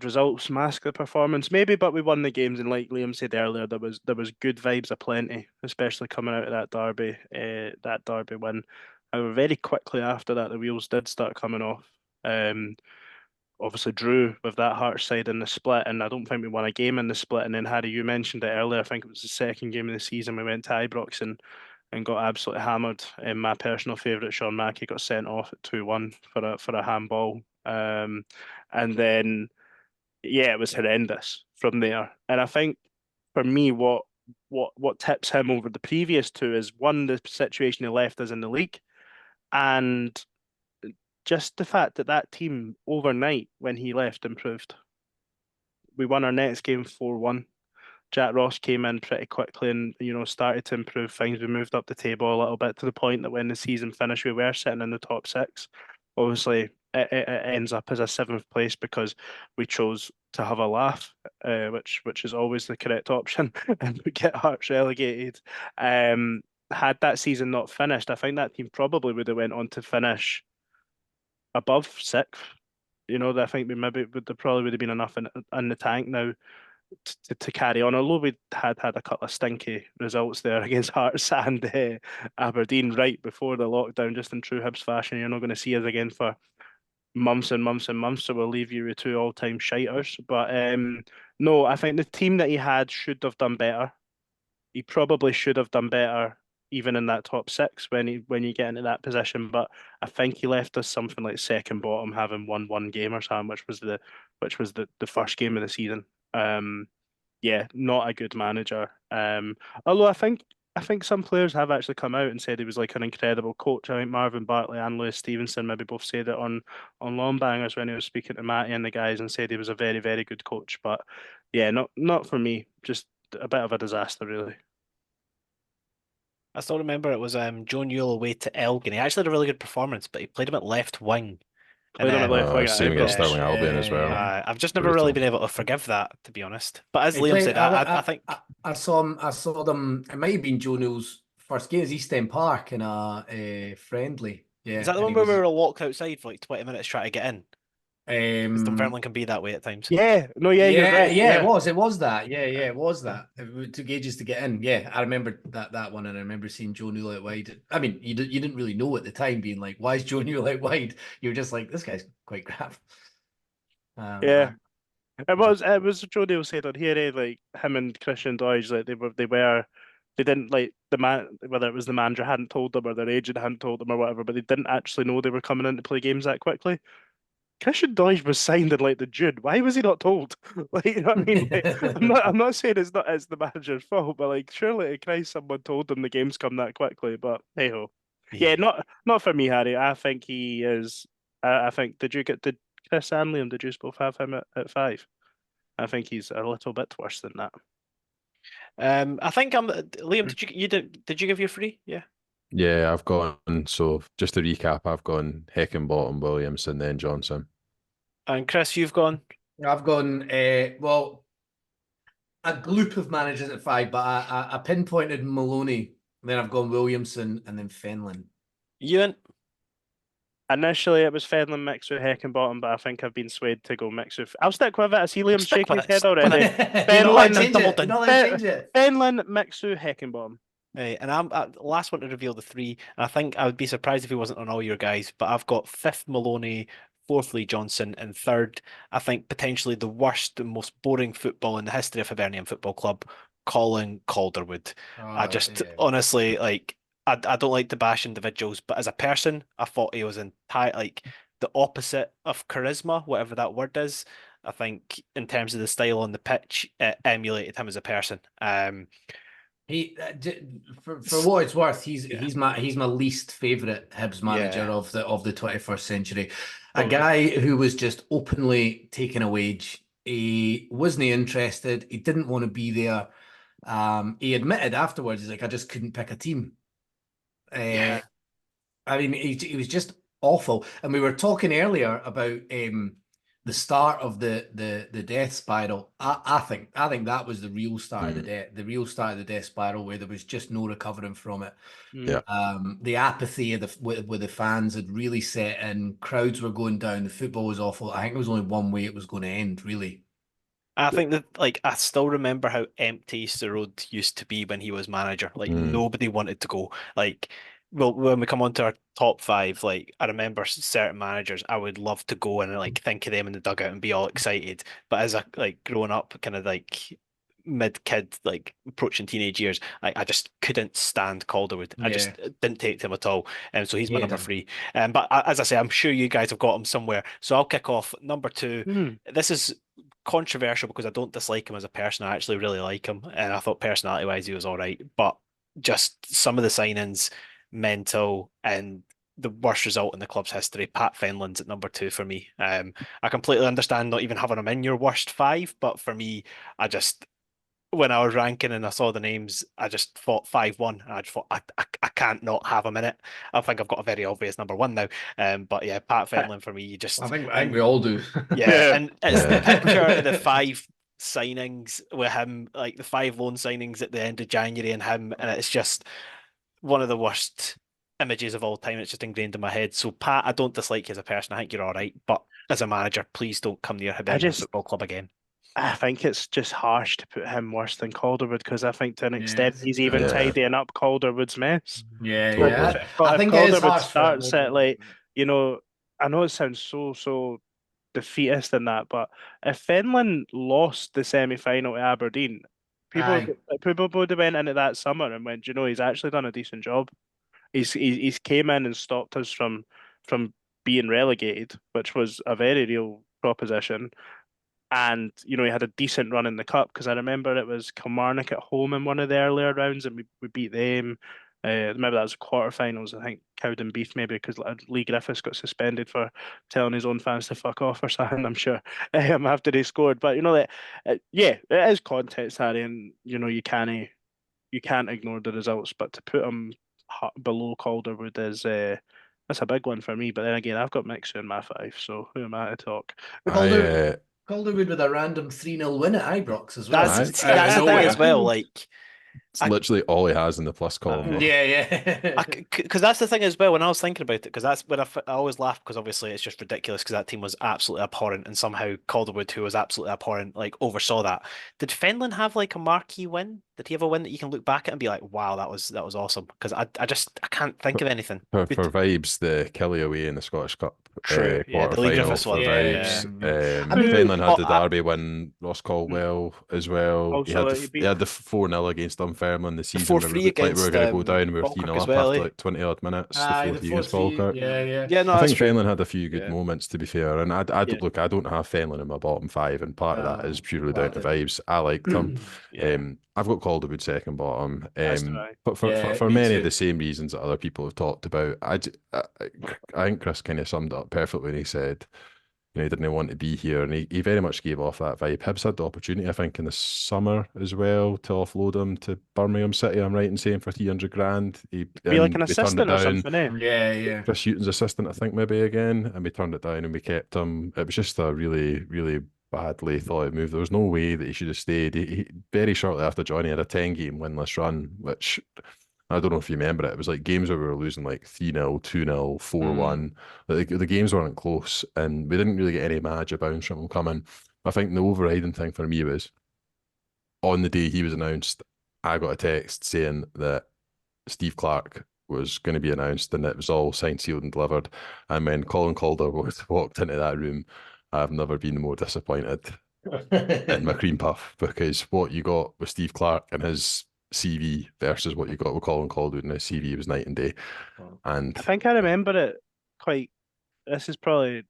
results mask the performance? Maybe, but we won the games, and like Liam said earlier, there was good vibes aplenty, especially coming out of that derby win. However, very quickly after that, the wheels did start coming off. Obviously drew with that Hearts side in the split, and I don't think we won a game in the split. And then Harry, you mentioned it earlier. I think it was the second game of the season. We went to Ibrox and got absolutely hammered. And my personal favourite, Sean Mackey, got sent off at 2-1 for a handball. And then yeah, it was horrendous from there. And I think for me, what tips him over the previous two is one, the situation he left us in the league, and just the fact that that team overnight when he left improved. We won our next game 4-1. Jack Ross came in pretty quickly and started to improve things. We moved up the table a little bit to the point that when the season finished, we were sitting in the top 6. Obviously, it ends up as a 7th place because we chose to have a laugh, which is always the correct option, and we get Hearts relegated. Had that season not finished, I think that team probably would have went on to finish above 6th. I think we maybe there probably would have been enough in the tank now to carry on. Although we had a couple of stinky results there against Hearts and Aberdeen right before the lockdown, just in true Hibs fashion. You're not going to see us again for months and months and months, so we'll leave you with 2 all-time shiters. But no, I think the team that he had should have done better. He probably should have done better even in that top 6 when you get into that position. But I think he left us something like second bottom, having won 1 game or something, which was the first game of the season. Yeah, not a good manager. Although I think some players have actually come out and said he was like an incredible coach. I think Marvin Bartley and Lewis Stevenson maybe both said it on Long Bangers when he was speaking to Matty and the guys, and said he was a very, very good coach. But yeah, not for me. Just a bit of a disaster, really. I still remember it was Joe Newell away to Elgin. He actually had a really good performance, but he played him at left wing. Played him at left wing at Same against Ibrox. Stirling Albion as well. I've just never really Brutal. been able to forgive that, to be honest. But as He Liam played- said, I think I saw him. I saw them. It might have been Joe Newell's first game. It was East End Park in a friendly. Yeah, is that the and one he where was, we were locked outside for like 20 minutes trying to get in? Because Dunfermline can be that way at times. Yeah, no, yeah, you're right. yeah, it was that. Yeah, it was that. It took ages to get in. Yeah, I remember that one, and I remember seeing Joe Newell out wide. I mean, you didn't really know at the time, being like, "Why is Joe Newell out wide?" You were just like, "This guy's quite crap." Yeah. It was Joe Neal said on here, like him and Christian Doige, like they didn't like the man, whether it was the manager hadn't told them or their agent hadn't told them or whatever, but they didn't actually know they were coming in to play games that quickly. Christian Doige was signed in like the June. Why was he not told? Like, you know what I mean? Like, I'm not saying it's the manager's fault, but like surely to Christ someone told them the games come that quickly. But hey ho. Yeah, not for me, Harry. I think he is. I think did Chris and Liam, did you both have him at 5? I think he's a little bit worse than that. I think Liam. Did you give your 3? Yeah. Yeah, I've gone. So just to recap, I've gone Heckingbottom, Williamson, then Johnson. And Chris, you've gone. I've gone. Well, a group of managers at 5, but I pinpointed Maloney. Then I've gone Williamson and then Fenlon. Ewan. Initially, it was Fenlon mixed with Heckingbottom, but I think I've been swayed to go mix with. I'll stick with it. I see Liam shaking his head already. Fenlon mixed with Heckingbottom. Right, and I'm last one to reveal the 3. And I think I would be surprised if he wasn't on all your guys, but I've got 5th Maloney, Fourth, Lee Johnson. And third, I think potentially the worst and most boring football in the history of Hibernian Football Club, Colin Calderwood. I just honestly, like, I don't like to bash individuals, but as a person, I thought he was like the opposite of charisma, whatever that word is. I think in terms of the style on the pitch, it emulated him as a person. He for what it's worth, he's Yeah. he's my least favourite Hibs manager Yeah. of the 21st century. A Totally. guy who was just openly taking a wage. He wasn't interested. He didn't want to be there. He admitted afterwards, he's like, I just couldn't pick a team. Yeah. I mean, he was just awful. And we were talking earlier about the start of the death spiral. I think that was the real start of the real start of the death spiral, where there was just no recovering from it. Yeah. The apathy of with the fans had really set in. Crowds were going down. The football was awful. I think there was only one way it was going to end, really. I think that, like, I still remember how empty Easter Road used to be when he was manager. Like, nobody wanted to go. Like, well, when we come on to our top five, like, I remember certain managers I would love to go and like think of them in the dugout and be all excited. But as a like growing up, kind of like mid kid, like approaching teenage years, I just couldn't stand Calderwood. I just didn't take to him at all. And so he's my number three. But as I say, I'm sure you guys have got him somewhere. So I'll kick off number two. This is controversial because I don't dislike him as a person. I actually really like him, and I thought personality wise he was all right, but just some of the signings, mental, and the worst result in the club's history. Pat Fenlon's at number two for me. I completely understand not even having him in your worst five, but for me, I just, when I was ranking and I saw the names, I just thought 5-1. And I just thought I can't not have him in it. I think I've got a very obvious number one now. But yeah, Pat Fenlon for me. You just, I think we all do. yeah, and it's the picture of the five signings with him, like the five loan signings at the end of January and him, and it's just one of the worst images of all time. It's just ingrained in my head. So Pat, I don't dislike you as a person. I think you're all right, but as a manager, please don't come near Hibernian Football Club again. I think it's just harsh to put him worse than Calderwood, because I think to an extent he's even tidying up Calderwood's mess. Yeah. But I if think it is Calderwood harsh starts at, like, you know, I know it sounds so defeatist in that, but if Fenlon lost the semi-final to Aberdeen, people would have went into that summer and went, you know, he's actually done a decent job. He's came in and stopped us from being relegated, which was a very real proposition. And, you know, he had a decent run in the cup, because I remember it was Kilmarnock at home in one of the earlier rounds and we beat them. Maybe that was quarterfinals. I think Cowden Beef, maybe, because Lee Griffiths got suspended for telling his own fans to fuck off or something, I'm sure, after they scored. But, you know, yeah, it is context, Harry, and, you know, you can't ignore the results. But to put him below Calderwood is that's a big one for me. But then again, I've got Mixer in my five, so who am I to talk? Calderwood with a random 3-0 win at Ibrox as well. That's the thing as well. Like, it's literally all he has in the plus column. Because that's the thing as well. When I was thinking about it, because that's when I always laugh, because obviously it's just ridiculous, because that team was absolutely abhorrent, and somehow Calderwood, who was absolutely abhorrent, like oversaw that. Did Fenlon have like a marquee win? Did he have a win that you can look back at and be like, wow, that was awesome? Because I can't think of anything. For vibes, the Kelly away in the Scottish Cup the Lee Griffiths one. Vibes. Fenlon had the Derby win, Ross Caldwell as well. Also, he had the 4-0 against Dunfermline the season. 4-3 we looked like we were going to go down, and we were Falkirk 3-0 as up well, after like 20 odd minutes. The 4-3 against Falkirk. Yeah, no, I think true. Fenlon had a few good moments, to be fair, and I don't have Fenlon in my bottom five, and part of that is purely down to vibes. I liked him. I've got Calderwood second bottom, but for many of the same reasons that other people have talked about. I think Chris kind of summed it up perfectly when he said, you know, he didn't want to be here, and he very much gave off that vibe. Hibs had the opportunity, I think, in the summer as well to offload him to Birmingham City. I'm right in saying for 300 grand. He be like an assistant or something, eh? Chris Hughton's assistant, I think, maybe again, and we turned it down and we kept him. It was just a really, really badly thought out move. There was no way that he should have stayed. He very shortly after joining had a 10-game winless run, which I don't know if you remember it. It was like games where we were losing like 3-0, 2-0, 4-1. The games weren't close, and we didn't really get any manager bounce from him coming. I think the overriding thing for me was, on the day he was announced, I got a text saying that Steve Clarke was going to be announced, and it was all signed, sealed, and delivered. And when Colin Calder walked into that room, I've never been more disappointed in my cream puff, because what you got with Steve Clarke and his CV versus what you got with Colin Calder and his CV was night and day. And I think I remember it quite. This is probably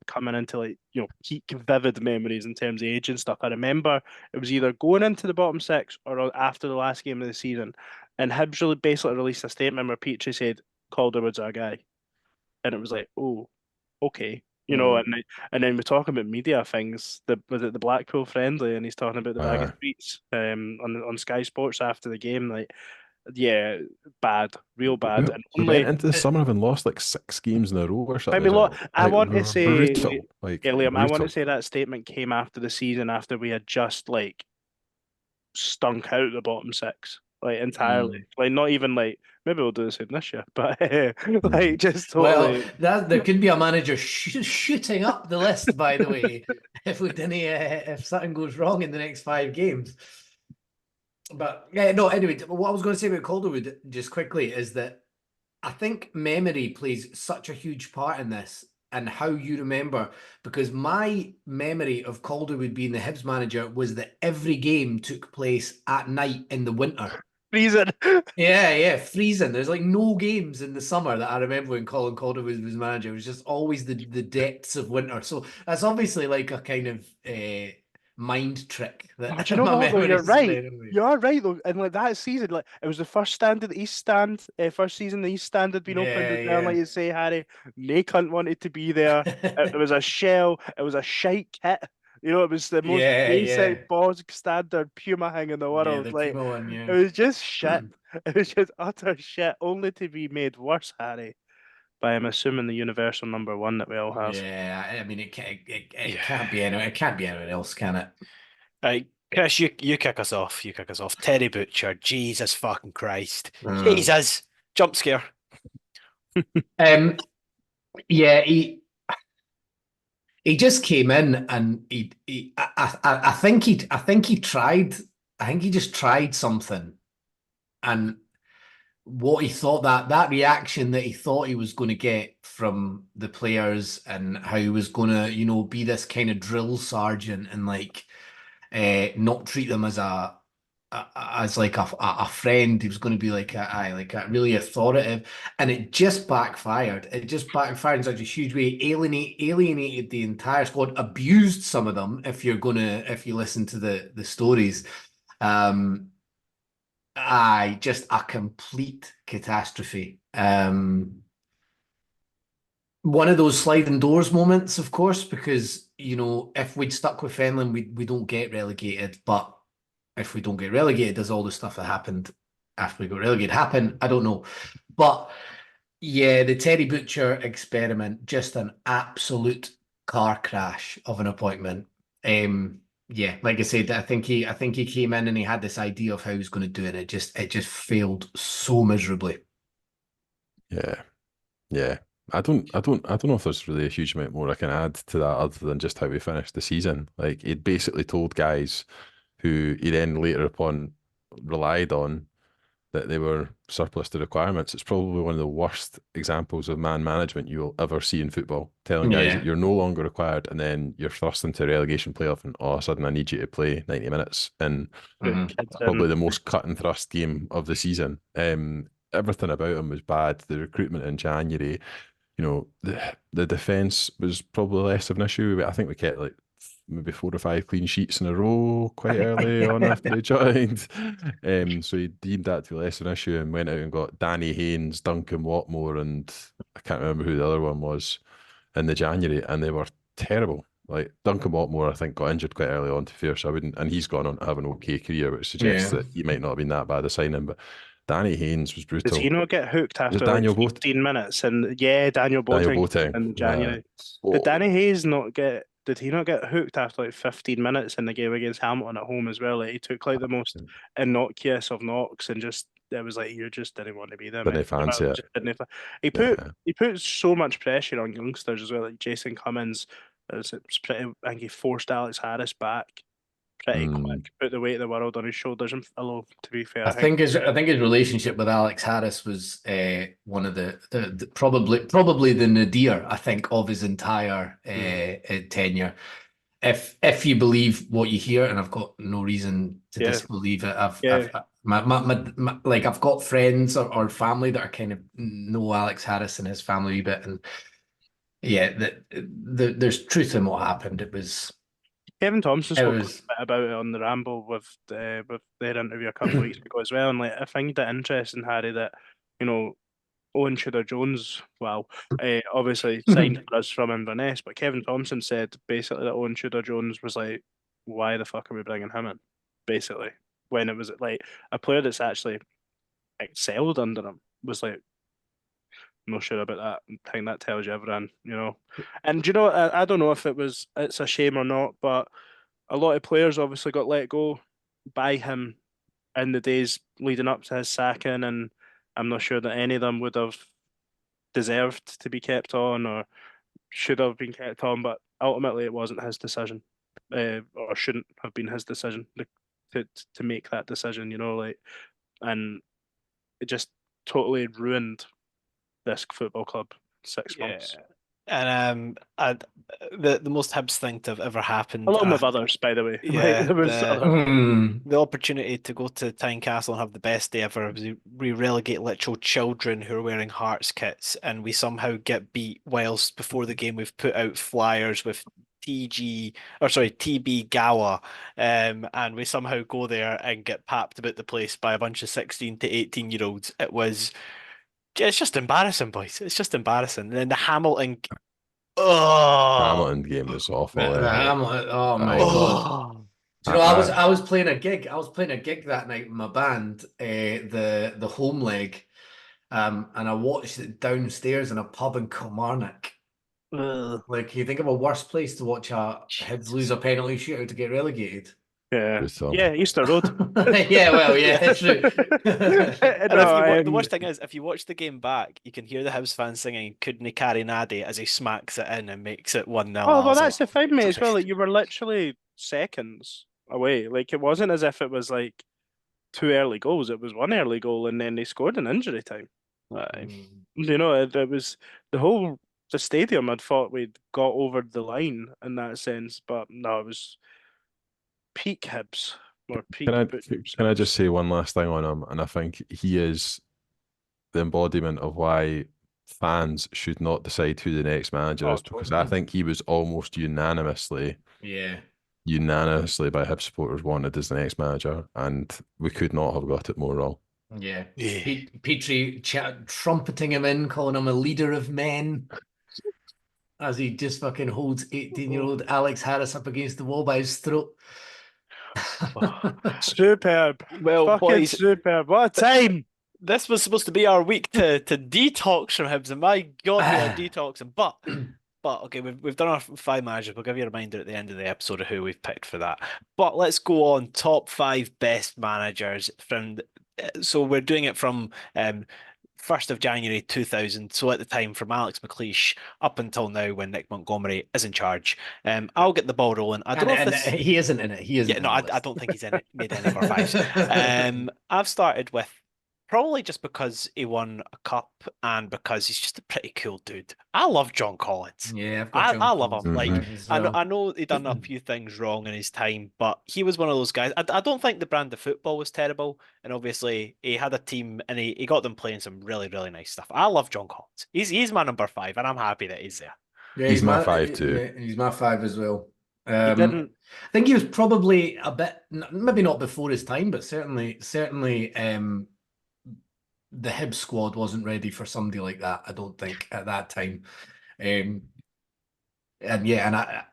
coming into like, you know, peak vivid memories in terms of age and stuff. I remember it was either going into the bottom six or after the last game of the season, and Hibs really basically released a statement where Petrie said Calderwood's our guy, and it was like, oh, okay, you know. And then we're talking about media things. Was it the Blackpool friendly, and he's talking about the bag of tweets on Sky Sports after the game, like. Yeah, bad, real bad. And we only went into the summer having lost like 6 games in a row or something. I mean, look, I Like, want we to were say, brutal, like yeah, Liam, I want to brutal. say that statement came after the season, after we had just like stunk out the bottom six, like entirely. Like not even like maybe we'll do the same this year, but like just totally. Well, there could be a manager shooting up the list, by the way, if we didn't, if something goes wrong in the next 5 games. But yeah, no. Anyway, what I was going to say about Calderwood just quickly is that I think memory plays such a huge part in this, and how you remember, because my memory of Calderwood being the Hibs manager was that every game took place at night in the winter. Freezing. Yeah, freezing. There's like no games in the summer that I remember when Colin Calderwood was manager. It was just always the depths of winter. So that's obviously like a kind of mind trick that Do you know my what, though? memory You're is right. playing with me. You are right, though. And like that season, like it was the first stand at the East Stand, first season the East Stand had been opened as well, like you say, Harry. No cunt wanted to be there. It was a shell. It was a shite kit. You know, it was the most basic, bog standard Puma hang in the Yeah, world. the Like Puma one, it was just shit. It was just utter shit, only to be made worse, Harry, by I'm assuming the universal number one that we all have. Yeah, I mean, it can't be anywhere. It can't be anywhere else, can it? Right, Chris, you kick us off. You kick us off. Terry Butcher, Jesus fucking Christ, Jesus, jump scare. Yeah, he just came in and I think he just tried something, and what he thought, that reaction that he thought he was going to get from the players, and how he was going to, you know, be this kind of drill sergeant and like not treat them as like a friend. He was going to be like a really authoritative, and it just backfired. It just backfired in such a huge way. Alienated the entire squad, abused some of them. If you listen to the stories, just a complete catastrophe. One of those sliding doors moments, of course, because, you know, if we'd stuck with Fenlon, we don't get relegated. But if we don't get relegated, does all the stuff that happened after we got relegated happen? I don't know. But yeah, the Terry Butcher experiment, just an absolute car crash of an appointment. Yeah, like I said, I think he came in and he had this idea of how he was going to do it. It just failed so miserably. Yeah. I don't know if there's really a huge amount more I can add to that other than just how we finished the season. Like, he'd basically told guys who he then later upon relied on that they were surplus to requirements. It's probably one of the worst examples of man management you will ever see in football. Telling guys that you're no longer required, and then you're thrust into a relegation playoff, and all of a sudden I need you to play 90 minutes in probably the most cut and thrust game of the season. Everything about him was bad. The recruitment in January, you know, the defence was probably less of an issue. I think we kept like maybe 4 or 5 clean sheets in a row quite early on after he joined. So he deemed that to be less of an issue and went out and got Danny Haynes, Duncan Watmore, and I can't remember who the other one was in the January, and they were terrible. Like Duncan Watmore, I think, got injured quite early on, to be fair, so I wouldn't, and he's gone on to have an okay career, which suggests that he might not have been that bad a signing, but Danny Haynes was brutal. Does he not get hooked after like 15 minutes? And yeah, Daniel Boateng in January. Did Danny Hayes not get? Did he not get hooked after like 15 minutes in the game against Hamilton at home as well? Like, he took like the most innocuous of knocks, and just it was like you just didn't want to be there. Didn't fancy it. He put so much pressure on youngsters as well, like Jason Cummins. It was pretty. I think he forced Alex Harris back pretty quick, put the weight of the world on his shoulders, and although to be fair, I think his relationship with Alex Harris was one of the probably the nadir, I think, of his entire tenure. If you believe what you hear, and I've got no reason to disbelieve it, I've got friends or family that are kind of know Alex Harris and his family a bit, and there's truth in what happened. It was. Kevin Thompson spoke a bit about it on the Ramble with their interview a couple of weeks ago as well, and I find it interesting, Harry, that Owen Tudor-Jones, obviously signed for us from Inverness, but Kevin Thompson said basically that Owen Tudor-Jones was like, why the fuck are we bringing him in? Basically, when it was like a player that's actually excelled under him was like, I'm not sure about that. I think that tells you everything, And I don't know if it's a shame or not, but a lot of players obviously got let go by him in the days leading up to his sacking, and I'm not sure that any of them would have deserved to be kept on or should have been kept on, but ultimately it wasn't his decision, or shouldn't have been his decision to make that decision, and it just totally ruined this football club 6 months. And the most Hibs thing to have ever happened. Along with others, by the way. Yeah, there was the opportunity to go to Tynecastle and have the best day ever. We relegate literal children who are wearing Hearts kits, and we somehow get beat whilst before the game we've put out flyers with TB Gawa, and we somehow go there and get papped about the place by a bunch of 16 to 18-year-olds. It's just embarrassing, boys. It's just embarrassing. And then the Hamilton game was awful. Oh my god! Do you know, I was playing a gig. I was playing a gig that night with my band, the home leg, and I watched it downstairs in a pub in Kilmarnock. Like, you think of a worse place to watch a Hibs lose a penalty shootout to get relegated? Yeah, Easter Road. Yeah, well, yeah, true. The worst thing is, if you watch the game back, you can hear the Hibs fans singing "Couldn't carry Nadie" as he smacks it in and makes it 1-0. Oh, well, that's the thing, mate, as well. Like, you were literally seconds away. Like, it wasn't as if it was like 2 early goals. It was 1 early goal, and then they scored in injury time. It was the stadium had thought we'd got over the line in that sense, but no, it was peak Hibs. Can I just say one last thing on him? And I think he is the embodiment of why fans should not decide who the next manager is, because I think he was almost unanimously by Hibs supporters wanted as the next manager, and we could not have got it more wrong. Yeah. Petrie trumpeting him in, calling him a leader of men, as he just fucking holds 18-year-old Alex Harris up against the wall by his throat. Superb. Well, fucking boys, superb. What a time. This was supposed to be our week to detox from Hibs, and my God, we are detoxing. But okay, we've done our 5 managers. We'll give you a reminder at the end of the episode of who we've picked for that. But let's go on top 5 best managers from. So we're doing it from 1st of January 2000. So at the time, from Alex McLeish up until now, when Nick Montgomery is in charge. I'll get the ball rolling. I don't know if he isn't in it. He isn't. Yeah, no, I don't think he's in it. Made any of our 5s. I've started with probably just because he won a cup and because he's just a pretty cool dude. I love John Collins. Yeah, I love him. Like, well. I know he done a few things wrong in his time, but he was one of those guys. I don't think the brand of football was terrible, and obviously he had a team and he got them playing some really, really nice stuff. I love John Collins. He's my number 5, and I'm happy that he's there. Yeah, he's my 5 too. Yeah, he's my 5 as well. He didn't. I think he was probably a bit, maybe not before his time, but certainly. The Hibs squad wasn't ready for somebody like that, I don't think, at that time. And I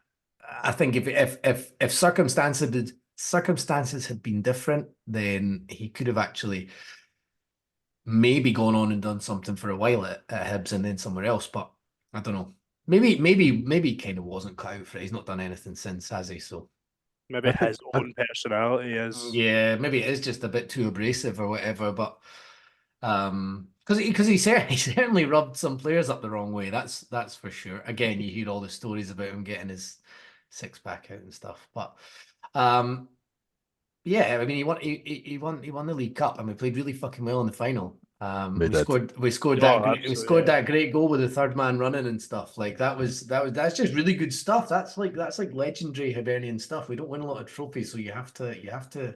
think if circumstances had been different, then he could have actually maybe gone on and done something for a while at Hibs and then somewhere else. But I don't know. Maybe kind of wasn't cut out for it. He's not done anything since, has he? So maybe his own personality is. Yeah, maybe it is just a bit too abrasive or whatever. But because he certainly rubbed some players up the wrong way. That's for sure. Again, you hear all the stories about him getting his 6-pack out and stuff. But Yeah, I mean, he won the League Cup, and we played really fucking well in the final. We did. We scored Oh, that yeah. great goal with the third man running and stuff. Like that's just really good stuff. That's like legendary Hibernian stuff. We don't win a lot of trophies, so you have to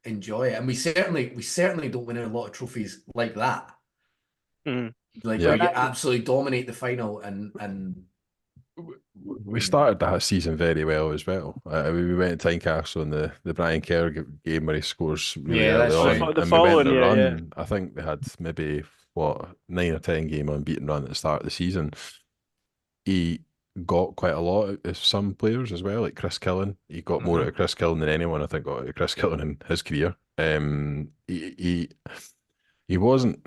enjoy it. And we certainly don't win a lot of trophies like that. Mhm. Like Yeah. where you absolutely dominate the final and We started that season very well as well. We went to Tynecastle in the Brian Kerr game where he scores really Yeah, early that's on, true. The and we went following on a year, run. yeah. I think they had maybe 9 or 10 game unbeaten run at the start of the season. He got quite a lot of some players as well, like Chris Killen. He got more out of Chris Killen than anyone I think got out of Chris Killen in his career. He wasn't.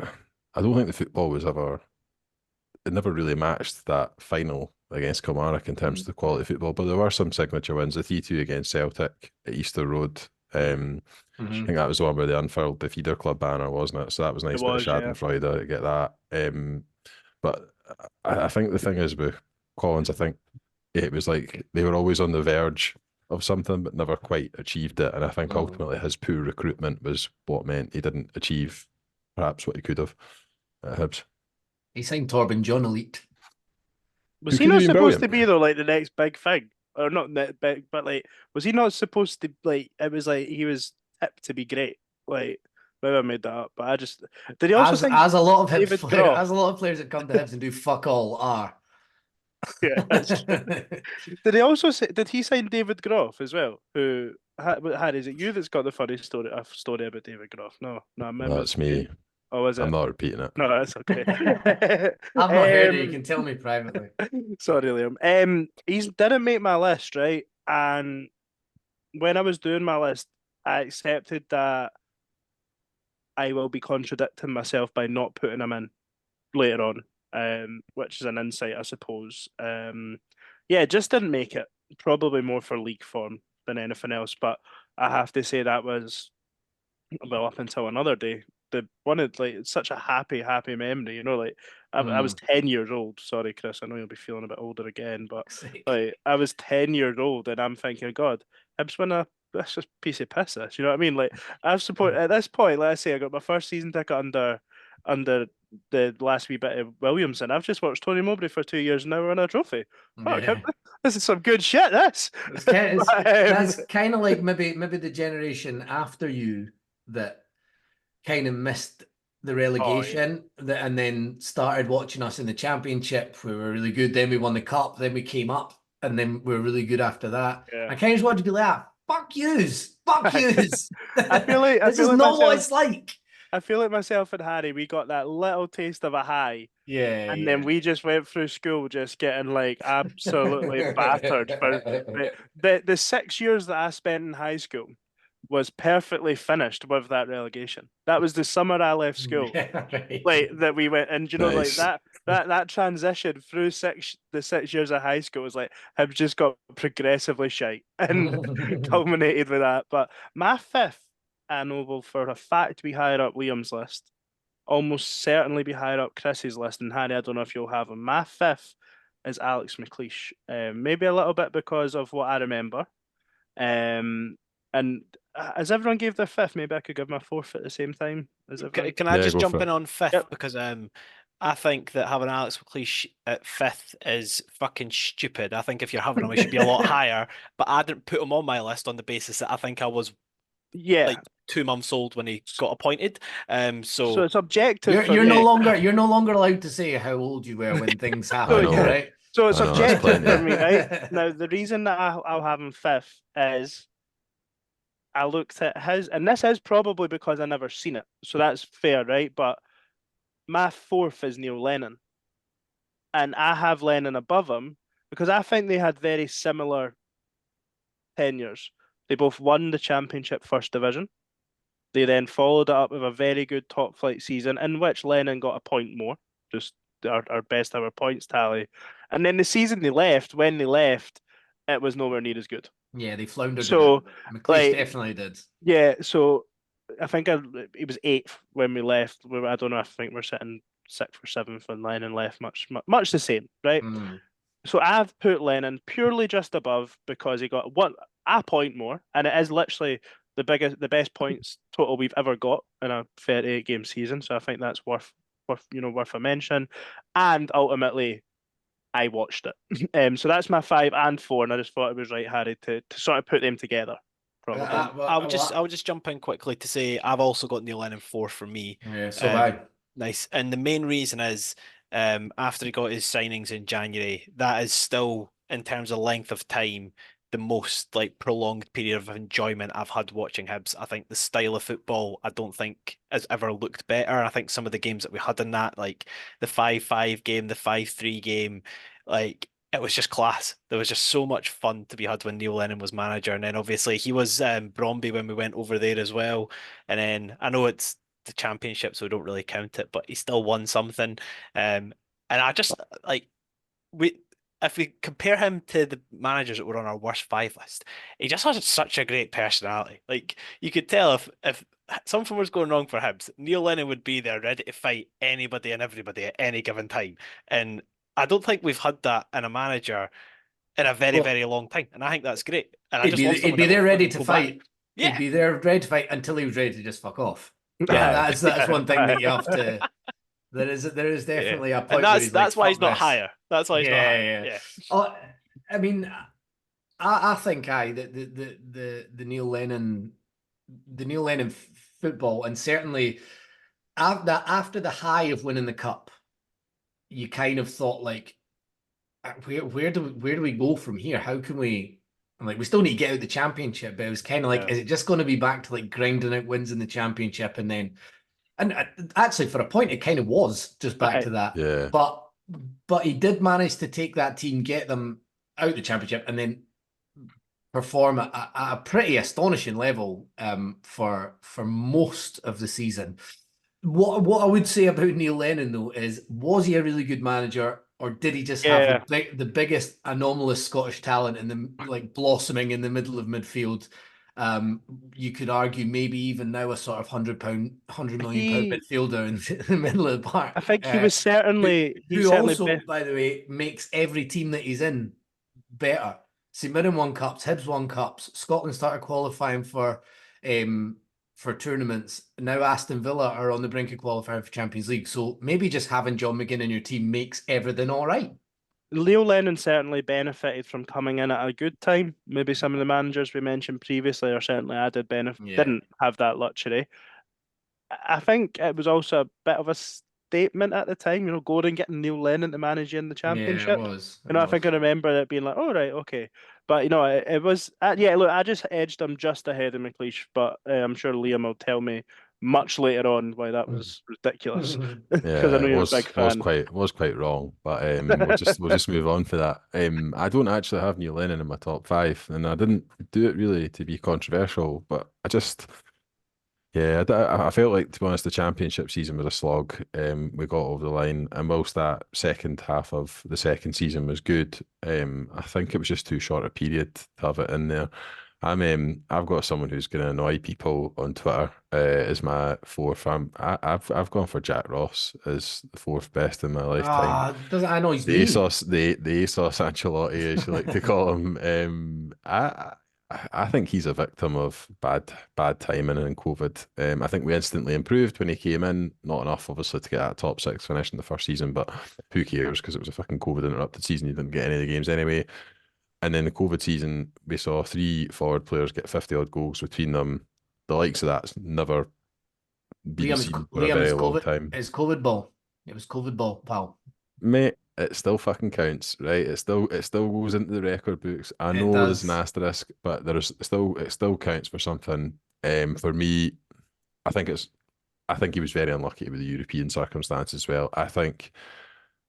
I don't think the football was ever. It never really matched that final against Kilmarnock in terms of the quality of football, but there were some signature wins. The 3-2 against Celtic at Easter Road. I think that was the one where they unfurled the feeder club banner, wasn't it? So that was nice. It was, yeah. Schadenfreude to get that. But I think the thing is with Collins, I think it was like they were always on the verge of something, but never quite achieved it. And I think ultimately his poor recruitment was what meant he didn't achieve perhaps what he could have at Hibs. he signed Torben John Elite. Was Who he could not have been supposed to brilliant? be though, like the next big thing, or not that big, but like, was he not supposed to like? It was like he was tipped to be great. Like maybe I made that up, but I just did. He also sign As a lot of David Hibs Groff? as a lot of players that come to Hibs and do fuck all are. Yeah, that's true. Did he also say? Did he sign David Groff as well? Who Harry? Is it you that's got the funny story? A story about David Groff? No, I remember. That's me. Oh, is it? I'm not repeating it. No, that's okay. I've not heard it. You can tell me privately. Sorry, Liam. He didn't make my list, right? And when I was doing my list, I accepted that I will be contradicting myself by not putting him in later on, which is an insight, I suppose. Yeah, just didn't make it. Probably more for league form than anything else. But I have to say that was, well, up until another day, the one of like it's such a happy memory, you know. Like I was 10 years old. Sorry, Chris, I know you'll be feeling a bit older again, but like I was 10 years old, and I'm thinking, God, Hibs win that's just a piece of piss. This, you know what I mean? Like I've supported at this point. Let's say I got my first season ticket under the last wee bit of Williamson. I've just watched Tony Mowbray for 2 years and now we're in a trophy. Fuck, Yeah. this is some good shit. This. That's kind of like maybe the generation after you that kind of missed the relegation and then started watching us in the championship. We were really good. Then we won the cup. Then we came up, and then we were really good after that. Yeah. I kind of just wanted to be like, fuck yous. I feel like this is not what it's like. I feel like myself and Harry, we got that little taste of a high. Yeah. And then we just went through school just getting like absolutely battered. For the 6 years that I spent in high school was perfectly finished with that relegation. That was the summer I left school. Yeah, right. Like that we went, and you know, Nice. like that transition through the 6 years of high school was like I've just got progressively shite and culminated with that. But my fifth, I know will for a fact be higher up Liam's list, almost certainly be higher up Chris's list. And Harry, I don't know if you'll have him. My fifth is Alex McLeish. Maybe a little bit because of what I remember. And as everyone gave their fifth, maybe I could give my fourth at the same time. Can I just go jump for in it. on fifth? Yep. Because I think that having Alex McLeish at fifth is fucking stupid. I think if you're having him, he should be a lot higher. But I didn't put him on my list on the basis that I think I was like 2 months old when he got appointed. So it's objective. You're no longer allowed to say how old you were when things happened, know. right? So it's I know, that's objective plenty. for me, right? Now the reason that I'll have him fifth is I looked at his, and this is probably because I never seen it, so that's fair, right? But my fourth is Neil Lennon, and I have Lennon above him because I think they had very similar tenures. They both won the championship first division. They then followed it up with a very good top flight season in which Lennon got a point more, just our best ever points tally. And then the season when they left, it was nowhere near as good. Yeah, they floundered. So McLeish definitely did. Yeah, so I think he was eighth when we left. I don't know. I think we're sitting sixth or seventh, and Lennon left much the same, right? So I've put Lennon purely just above because he got a point more, and it is literally the best points total we've ever got in a 38-game season. So I think that's worth a mention. And ultimately, I watched it. So that's my 5 and 4, and I just thought it was right, Harry, to sort of put them together. Probably. I'll just jump in quickly to say I've also got Neil Lennon 4 for me. Yeah, so I. Nice. And the main reason is after he got his signings in January, that is still, in terms of length of time, the most like prolonged period of enjoyment I've had watching Hibs. I think the style of football, I don't think has ever looked better. I think some of the games that we had in that, like the 5-5 game, the 5-3 game, like it was just class. There was just so much fun to be had when Neil Lennon was manager. And then obviously he was Bromby when we went over there as well. And then I know it's the championship, so we don't really count it, but he still won something. And I just like if we compare him to the managers that were on our worst 5 list, he just has such a great personality. Like you could tell if something was going wrong for Hibs, Neil Lennon would be there ready to fight anybody and everybody at any given time. And I don't think we've had that in a manager in a very, very long time. And I think that's great. And I just want he'd be there ready to go fight. back. Yeah. He'd be there ready to fight until he was ready to just fuck off. Yeah. That's one thing that you have to. There is definitely a point. And where that's why he's not this. higher. That's why he's not higher. Yeah. Oh, I mean, I think the Neil Lennon football, and certainly after the high of winning the cup, you kind of thought like, where do we go from here? How can we? Like, we still need to get out the championship, but it was kind of like, is it just going to be back to like grinding out wins in the championship, and then, and actually for a point it kind of was just back to that. Yeah. But he did manage to take that team, get them out the championship, and then perform at a pretty astonishing level for most of the season. What I would say about Neil Lennon though is, was he a really good manager, or did he just have the biggest anomalous Scottish talent in the like blossoming in the middle of midfield? You could argue maybe even now a sort of £100 million midfielder in the middle of the park. I think he was certainly by the way, makes every team that he's in better. St Mirren won cups, Hibs won cups, Scotland started qualifying for tournaments. Now Aston Villa are on the brink of qualifying for Champions League. So maybe just having John McGinn in your team makes everything all right. Leo Lennon certainly benefited from coming in at a good time. Maybe some of the managers we mentioned previously, or certainly I didn't have that luxury. I think it was also a bit of a statement at the time, Gordon getting Neil Lennon to manage in the championship. Yeah, it was. I think I remember it being like, oh, right, okay. But, it was, look, I just edged him just ahead of McLeish, but I'm sure Liam will tell me much later on why that was ridiculous. Because I know you're a big fan. Was quite wrong, but we'll just move on for that. I don't actually have Neil Lennon in my top 5, and I didn't do it really to be controversial, but I just... Yeah, I felt like, to be honest, the championship season was a slog. We got over the line, and whilst that second half of the second season was good, I think it was just too short a period to have it in there. I've got someone who's going to annoy people on Twitter as my 4th. I've gone for Jack Ross as the 4th best in my lifetime. Doesn't I know his the name? the ASOS Ancelotti, as you like to call him. I think he's a victim of bad timing and COVID. I think we instantly improved when he came in. Not enough, obviously, to get that top 6 finish in the first season, but who cares, because it was a fucking COVID interrupted season. You didn't get any of the games anyway. And then the COVID season, we saw 3 forward players get 50-odd goals between them. The likes of that's never been seen for a very long time. It's COVID ball. It was COVID ball, pal. Mate, it still fucking counts, right? It still goes into the record books. I know there's an asterisk, but it still counts for something. For me, I think he was very unlucky with the European circumstances as well. I think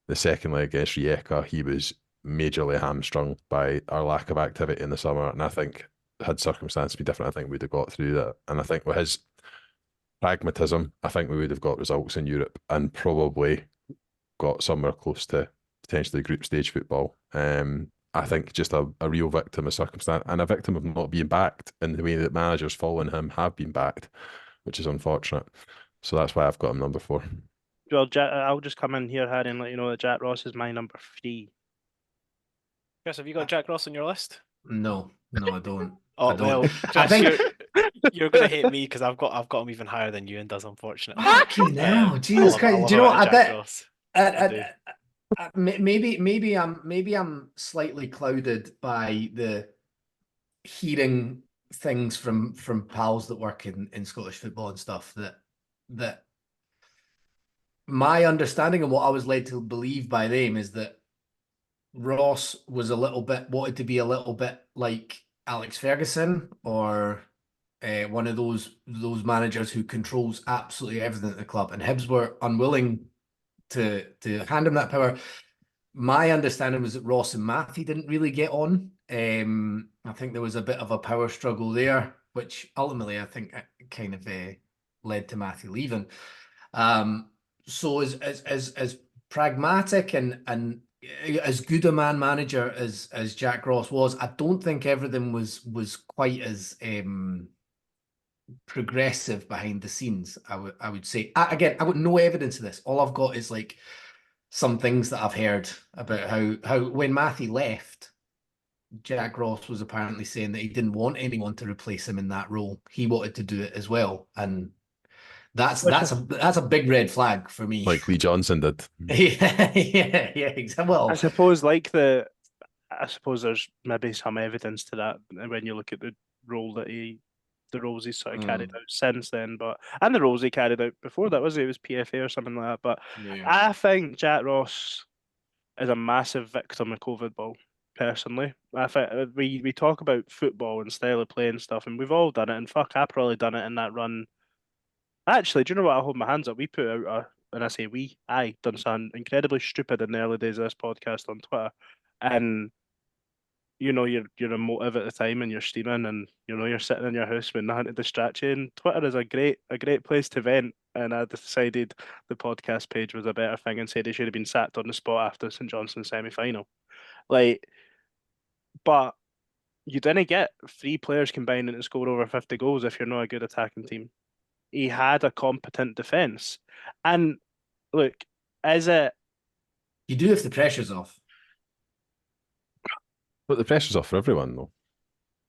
the second leg against Rijeka, he was majorly hamstrung by our lack of activity in the summer, and I think had circumstances been different, I think we'd have got through that. And I think with his pragmatism, I think we would have got results in Europe and probably got somewhere close to potentially group stage football. I think just a real victim of circumstance, and a victim of not being backed in the way that managers following him have been backed, which is unfortunate. So that's why I've got him number 4. Well, I'll just come in here, Harry, and let you know that Jack Ross is my number 3. Chris, have you got Jack Ross on your list? No, I don't. Oh, I don't. well, Chris, I think You're gonna hate me because I've got him even higher than Ewan does, unfortunately. Fucking hell, I Jesus love, Christ! I Do you love know a what bit of Jack Ross. I do. Maybe I'm slightly clouded by the hearing things from pals that work in Scottish football and stuff that my understanding and what I was led to believe by them is that Ross was wanted to be a little bit like Alex Ferguson or one of those managers who controls absolutely everything at the club, and Hibs were unwilling to hand him that power. My understanding was that Ross and Matthew didn't really get on. I think there was a bit of a power struggle there, which ultimately I think kind of led to Matthew leaving. So as pragmatic and as good a manager as Jack Ross was, I don't think everything was quite as progressive behind the scenes. I would say. Again, I got no evidence of this. All I've got is like some things that I've heard about how when Matthew left, Jack Ross was apparently saying that he didn't want anyone to replace him in that role. He wanted to do it as well, and that's a big red flag for me. Like Lee Johnson did. yeah, exactly. Well, I suppose there's maybe some evidence to that when you look at the roles he's sort of carried out since then, and the roles he carried out before that, it was PFA or something like that. But yeah. I think Jack Ross is a massive victim of COVID ball. Personally, I think we talk about football and style of play and stuff, and we've all done it. And fuck, I probably done it in that run. Actually, do you know what? I'll hold my hands up. We put out and I say I done something incredibly stupid in the early days of this podcast on Twitter, and you're emotive at the time and you're steaming and you're sitting in your house with nothing to distract you, and Twitter is a great place to vent. And I decided the podcast page was a better thing and said he should have been sacked on the spot after St Johnstone's semi-final. But you didn't get three players combining to score over 50 goals if you're not a good attacking team. He had a competent defence. And look, is it... You do if the pressure's off. But the pressure's off for everyone, though.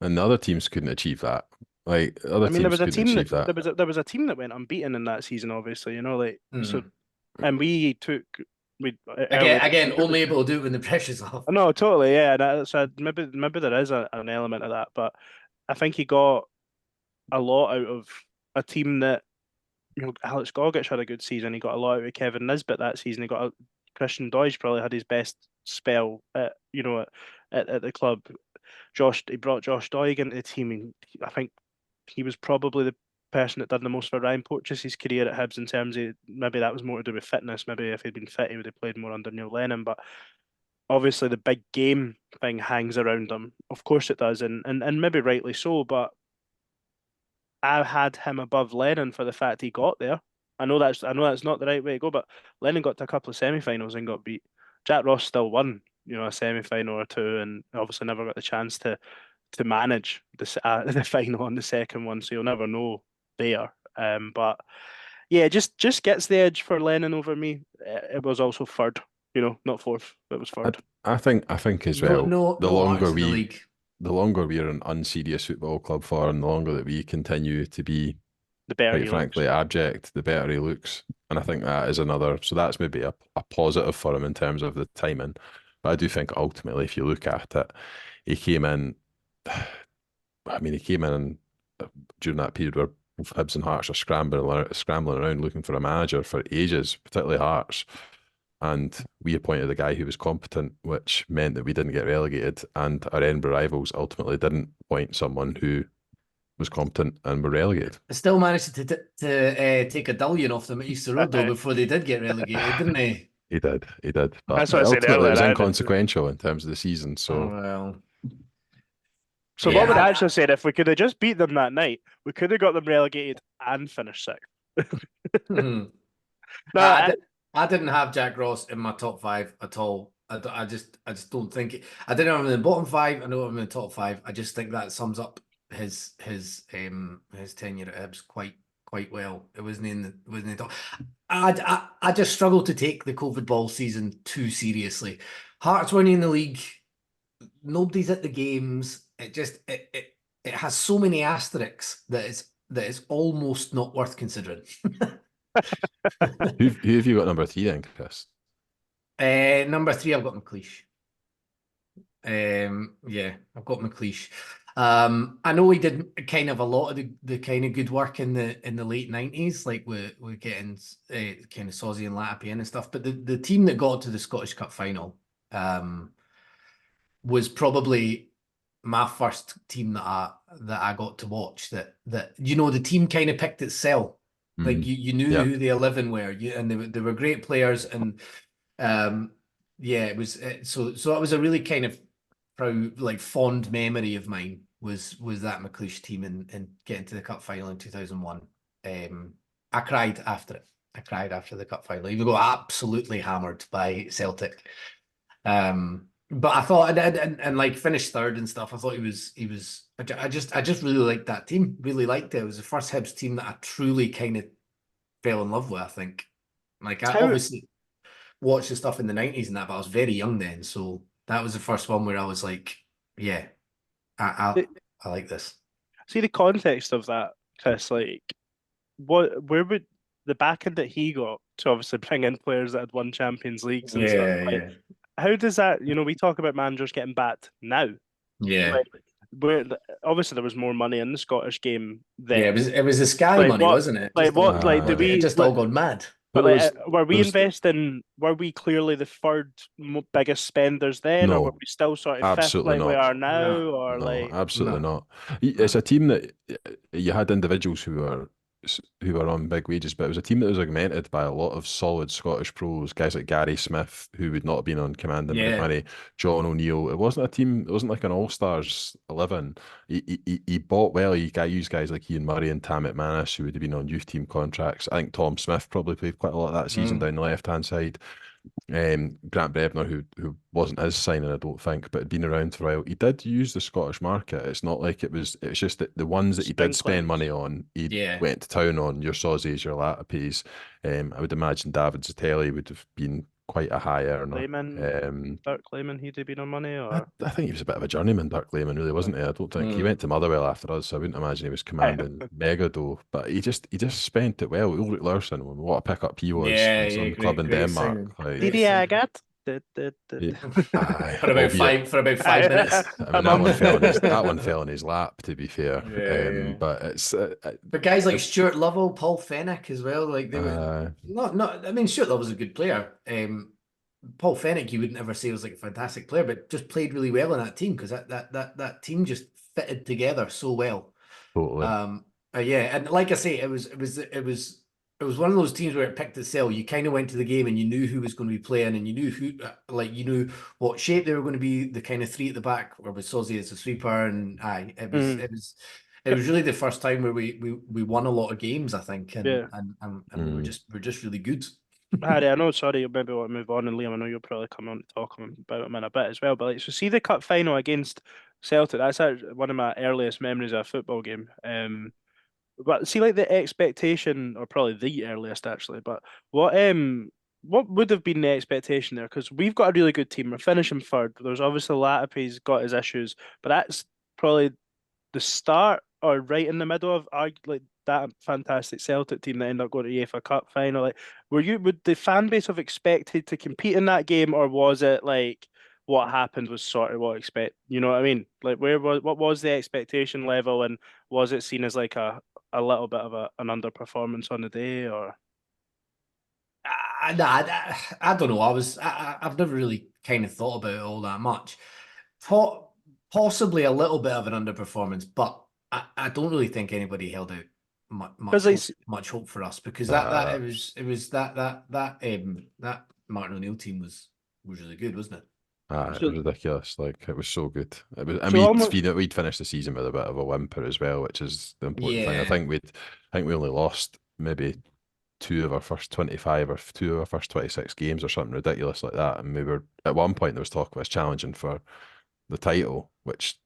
And the other teams couldn't achieve that. Like, other teams there was a couldn't team achieve that. There was a team that went unbeaten in that season, obviously, so, Mhm. and we took... Again, only able to do it when the pressure's off. No, totally, yeah. So maybe there is an element of that, but I think he got a lot out of a team that, Alex Gogic had a good season. He got a lot out of Kevin Nisbet that season. Christian Doige probably had his best spell at the club. He brought Josh Doig into the team, and I think he was probably the person that done the most for Ryan Porteous' career at Hibs in terms of, maybe that was more to do with fitness. Maybe if he'd been fit, he would have played more under Neil Lennon. But obviously the big game thing hangs around him. Of course it does, and maybe rightly so, but I had him above Lennon for the fact he got there. I know that's not the right way to go, but Lennon got to a couple of semi-finals and got beat. Jack Ross still won, a semi-final or two, and obviously never got the chance to manage the final on the second one, so you'll never know there. But yeah, just gets the edge for Lennon over me. It was also third, not fourth. It was third. I think as well. The longer we're an unserious football club for, and the longer that we continue to be, the better quite frankly, abject, the better he looks. And I think that is another. So that's maybe a positive for him in terms of the timing. But I do think ultimately, if you look at it, he came in. I mean, he came in during that period where Hibs and Hearts are scrambling around looking for a manager for ages, particularly Hearts. And we appointed a guy who was competent, which meant that we didn't get relegated. And our Edinburgh rivals ultimately didn't appoint someone who was competent and were relegated. They still managed to take a dullion off them at Easter Road, though, before they did get relegated, didn't they? He did. But that's what I said ultimately, earlier. it was inconsequential in terms of the season. So, So what would I actually say? If we could have just beat them that night, we could have got them relegated and finished sixth. I didn't have Jack Ross in my top five at all. I just don't think I didn't have him in the bottom five. I know him in the top five. I just think that sums up his tenure at Hibs quite well. It wasn't in the top. I just struggle to take the COVID ball season too seriously. Hearts winning the league, nobody's at the games. It it has so many asterisks that it's almost not worth considering. Who have you got number 3 then, Chris? Number 3, I've got McLeish. Yeah, I've got McLeish. I know he did kind of a lot of the kind of good work in the late 90s, like we're getting kind of Sawsey and Latapy and stuff. But the team that got to the Scottish Cup final was probably my first team that I got to watch. That the team kind of picked itself. Like you knew who the 11 were, and they were great players, and yeah, it was so that was a really kind of proud, like fond memory of mine was that McLeish team and getting to the cup final in 2001. I cried after it. I cried after the cup final. Even got absolutely hammered by Celtic. But I thought and like finished third and stuff. I thought he was. I just really liked that team. Really liked it. It was the first Hibs team that I truly kind of fell in love with. I think. Like I obviously watched the stuff in the 90s and that, but I was very young then, so that was the first one where I was like, yeah, I like this. See the context of that, Chris. Like, where would the backing that he got to obviously bring in players that had won Champions Leagues and stuff? Like, how does that? We talk about managers getting backed now. Yeah. Like, where obviously there was more money in the Scottish game then. Yeah, it was the Sky money, wasn't it? Like what? Like did we? It just all gone mad. But were we investing? Were we clearly the third biggest spenders then, or were we still sort of fifth like we are now? No, absolutely not. It's a team that you had individuals who were on big wages, but it was a team that was augmented by a lot of solid Scottish pros, guys like Gary Smith, who would not have been on commanding money, John O'Neill. It wasn't a team, it wasn't like an all-stars 11. He bought well. He used guys like Ian Murray and Tam McManus, who would have been on youth team contracts. I think Tom Smith probably played quite a lot of that season down the left-hand side. Grant Brebner, who wasn't his signing, I don't think, but had been around for a while. He did use the Scottish market. It's not like it's just that the ones that he did spend money on, he went to town on. Your Sawseys, your Latapys. I would imagine David Zatelli would have been quite a high earner. Dirk Lehman, he'd have been on money, or I think he was a bit of a journeyman, Dirk Lehman, really, wasn't he? I don't think he went to Motherwell after us, so I wouldn't imagine he was commanding mega dough. But he just spent it well. Ulrich Larsson, what a pickup he was from some club in Denmark. Did he get? For about 5 minutes. I mean, that one fell in his lap, to be fair. But it's but guys like Stuart Lovell, Paul Fennick as well, like they were not. I mean, Stuart Lovell's a good player. Paul Fennick, you wouldn't ever say was like a fantastic player, but just played really well in that team because that team just fitted together so well. Totally. And like I say, it was one of those teams where it picked itself. You kind of went to the game and you knew who was going to be playing, and you knew what shape they were going to be. The kind of three at the back, or with Sawsey as a sweeper, and it was really the first time where we won a lot of games, I think, and we're just really good. Harry, I know. Sorry, maybe want to move on, and Liam, I know you'll probably come on to talk about him in a bit as well. But like, so see the cup final against Celtic. That's one of my earliest memories of a football game. But see, like the expectation, or probably the earliest actually, but what would have been the expectation there? Because we've got a really good team. We're finishing third. There's obviously Latapy's got his issues, but that's probably the start or right in the middle of like that fantastic Celtic team that ended up going to the UEFA Cup final. Like, would the fan base have expected to compete in that game, or was it like what happened was sort of what expect? You know what I mean? Like, what was the expectation level, and was it seen as like a little bit of an underperformance on the day, or? I don't know. I've never really kind of thought about it all that much. Possibly a little bit of an underperformance, but I don't really think anybody held out much hope for us, because that Martin O'Neill team was really good, wasn't it? It was ridiculous. Like, it was so good. It was. I mean, we'd finished the season with a bit of a whimper as well, which is the important thing. I think we only lost maybe 2 of our first 25 or 2 of our first 26 games or something ridiculous like that. And we were, at one point, there was talk of us challenging for the title, which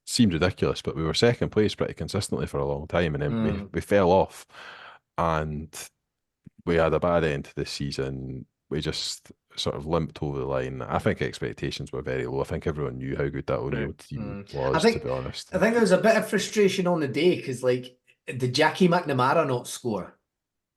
seemed ridiculous, but we were second place pretty consistently for a long time, and then we fell off, and we had a bad end to this season. sort of limped over the line. I think expectations were very low. I think everyone knew how good that O'Neill team was, to be honest. I think there was a bit of frustration on the day because, like, did Jackie McNamara not score?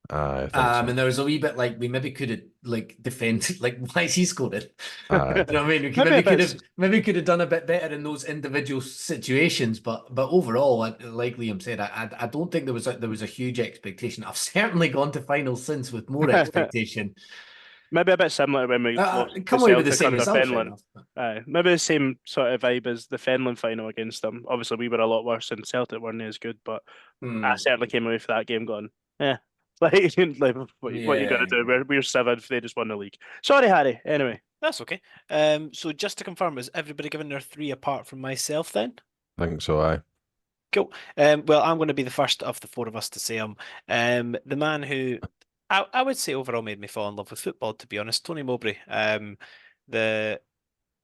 I think so. And there was a wee bit like we maybe could have like defended, like, why is he scoring? You know what I mean? We maybe could have done a bit better in those individual situations, but overall, like Liam said, I don't think there was a huge expectation. I've certainly gone to finals since with more expectation. Maybe a bit similar to when we lost to Come away with the Celtic same under result. Fenlon. Aye, maybe the same sort of vibe as the Fenlon final against them. Obviously, we were a lot worse and Celtic weren't as good, but I certainly came away from that game going, like what you got to do? We're seventh. They just won the league. Sorry, Harry. Anyway, That's okay. So just to confirm, is everybody given their 3 apart from myself then? I think so, aye. Cool. Well, I'm going to be the first of the 4 of us to say him. The man who I would say overall made me fall in love with football, to be honest, Tony Mowbray. I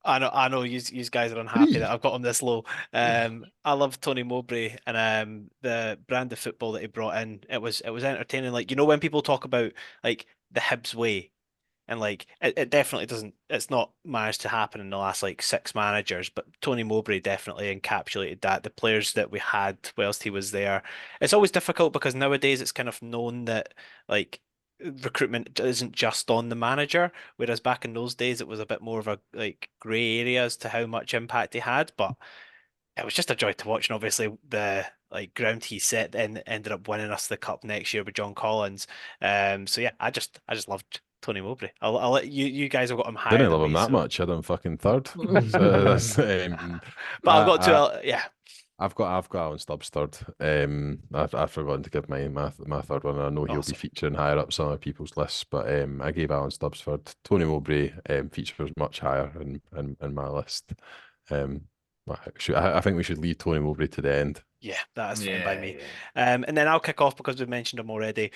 know you guys are unhappy that I've got him this low. I love Tony Mowbray and the brand of football that he brought in. It was entertaining. Like, you know, when people talk about like the Hibs way, and like it definitely doesn't. It's not managed to happen in the last like 6 managers, but Tony Mowbray definitely encapsulated that. The players that we had whilst he was there. It's always difficult because nowadays it's kind of known that like recruitment isn't just on the manager, whereas back in those days it was a bit more of a like grey area as to how much impact he had. But it was just a joy to watch, and obviously the like ground he set and ended up winning us the cup next year with John Collins. So yeah, I just loved Tony Mowbray. I'll let you guys have got him higher. Didn't love him that much. I had him fucking third. So that's, but I've got to yeah. I've got Alan Stubbs third. I've forgotten to give my third one. I know he'll be featuring higher up some of people's lists, but I gave Alan Stubbs third. Tony Mowbray features much higher in my list. I think we should leave Tony Mowbray to the end. Yeah, that is fine by me. And then I'll kick off because we mentioned him already.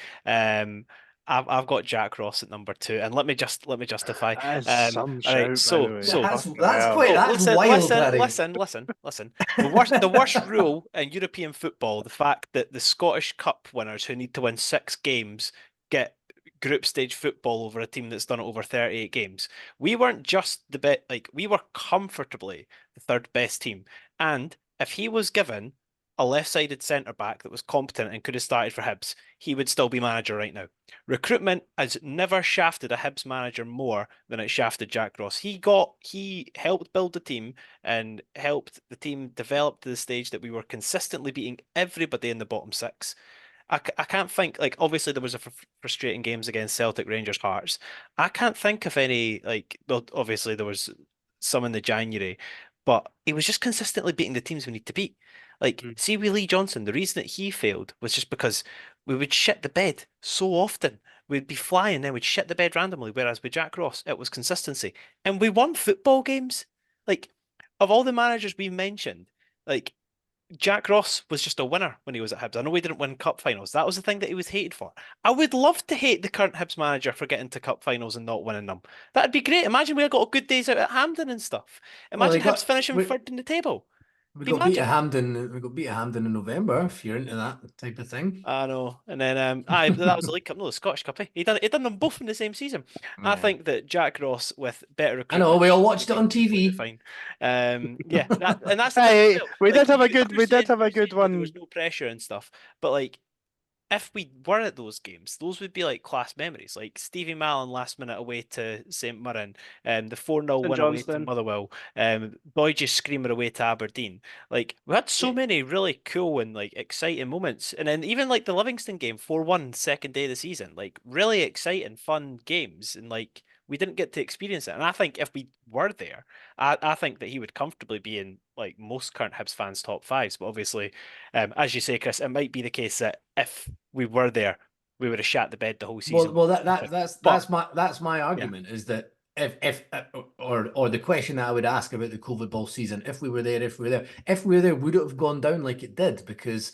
I've got Jack Ross at number 2, and let me justify. Some shout, right, so that's wild. Listen. The worst rule in European football: the fact that the Scottish Cup winners who need to win 6 games get group stage football over a team that's done it over 38 games. We weren't just the best; like we were comfortably the 3rd best team, and if he was given a left-sided centre-back that was competent and could have started for Hibs, he would still be manager right now. Recruitment has never shafted a Hibs manager more than it shafted Jack Ross. He helped build the team and helped the team develop to the stage that we were consistently beating everybody in the bottom 6. I can't think, like, obviously there was a frustrating games against Celtic, Rangers, Hearts. I can't think of any, like, well, obviously there was some in the January, but he was just consistently beating the teams we need to beat. Like, see with Lee Johnson, the reason that he failed was just because we would shit the bed so often. We'd be flying, then we'd shit the bed randomly. Whereas with Jack Ross, it was consistency. And we won football games. Like, of all the managers we mentioned, like, Jack Ross was just a winner when he was at Hibs. I know we didn't win cup finals. That was the thing that he was hated for. I would love to hate the current Hibs manager for getting to cup finals and not winning them. That'd be great. Imagine we had got good days out at Hampden and stuff. Imagine Hibs finishing 3rd in the table. We got beat at Hampden. We got beat at Hampden in November. If you're into that type of thing, I know. And then, that was the League Cup, no, the Scottish Cup. He done them both in the same season. Yeah. I think that Jack Ross with better recruitment. I know we all watched it on TV. Fine. Yeah, and that's. We did have a good one. There was no pressure and stuff, but like, if we were at those games, those would be like class memories. Like Stevie Mallon last minute away to St Mirren, the 4-0 win away to Motherwell, Boyd's screamer away to Aberdeen. Like, we had so many really cool and like exciting moments. And then even like the Livingston game, 4-1, second day of the season, like really exciting, fun games. And like, we didn't get to experience it. And I think if we were there, I think that he would comfortably be in like most current Hibs fans' top 5s. But obviously, as you say, Chris, it might be the case that if we were there, we would have shat the bed the whole season. Well, that's my argument, is that if the question that I would ask about the COVID ball season, if we were there, would it have gone down like it did? Because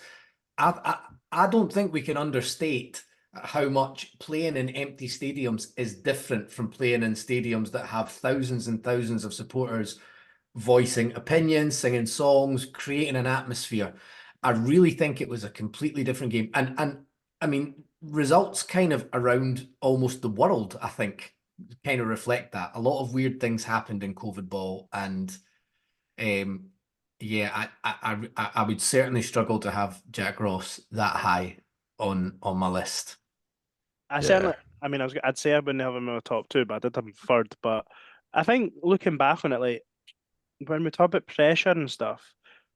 I don't think we can understate how much playing in empty stadiums is different from playing in stadiums that have thousands and thousands of supporters voicing opinions, singing songs, creating an atmosphere. I really think it was a completely different game. And I mean, results kind of around almost the world, I think, kind of reflect that. A lot of weird things happened in COVID ball, and yeah, I would certainly struggle to have Jack Ross that high on my list. Certainly, I mean, I'd say I wouldn't have him in my top two, but I did have him third. But I think looking back on it, like when we talk about pressure and stuff,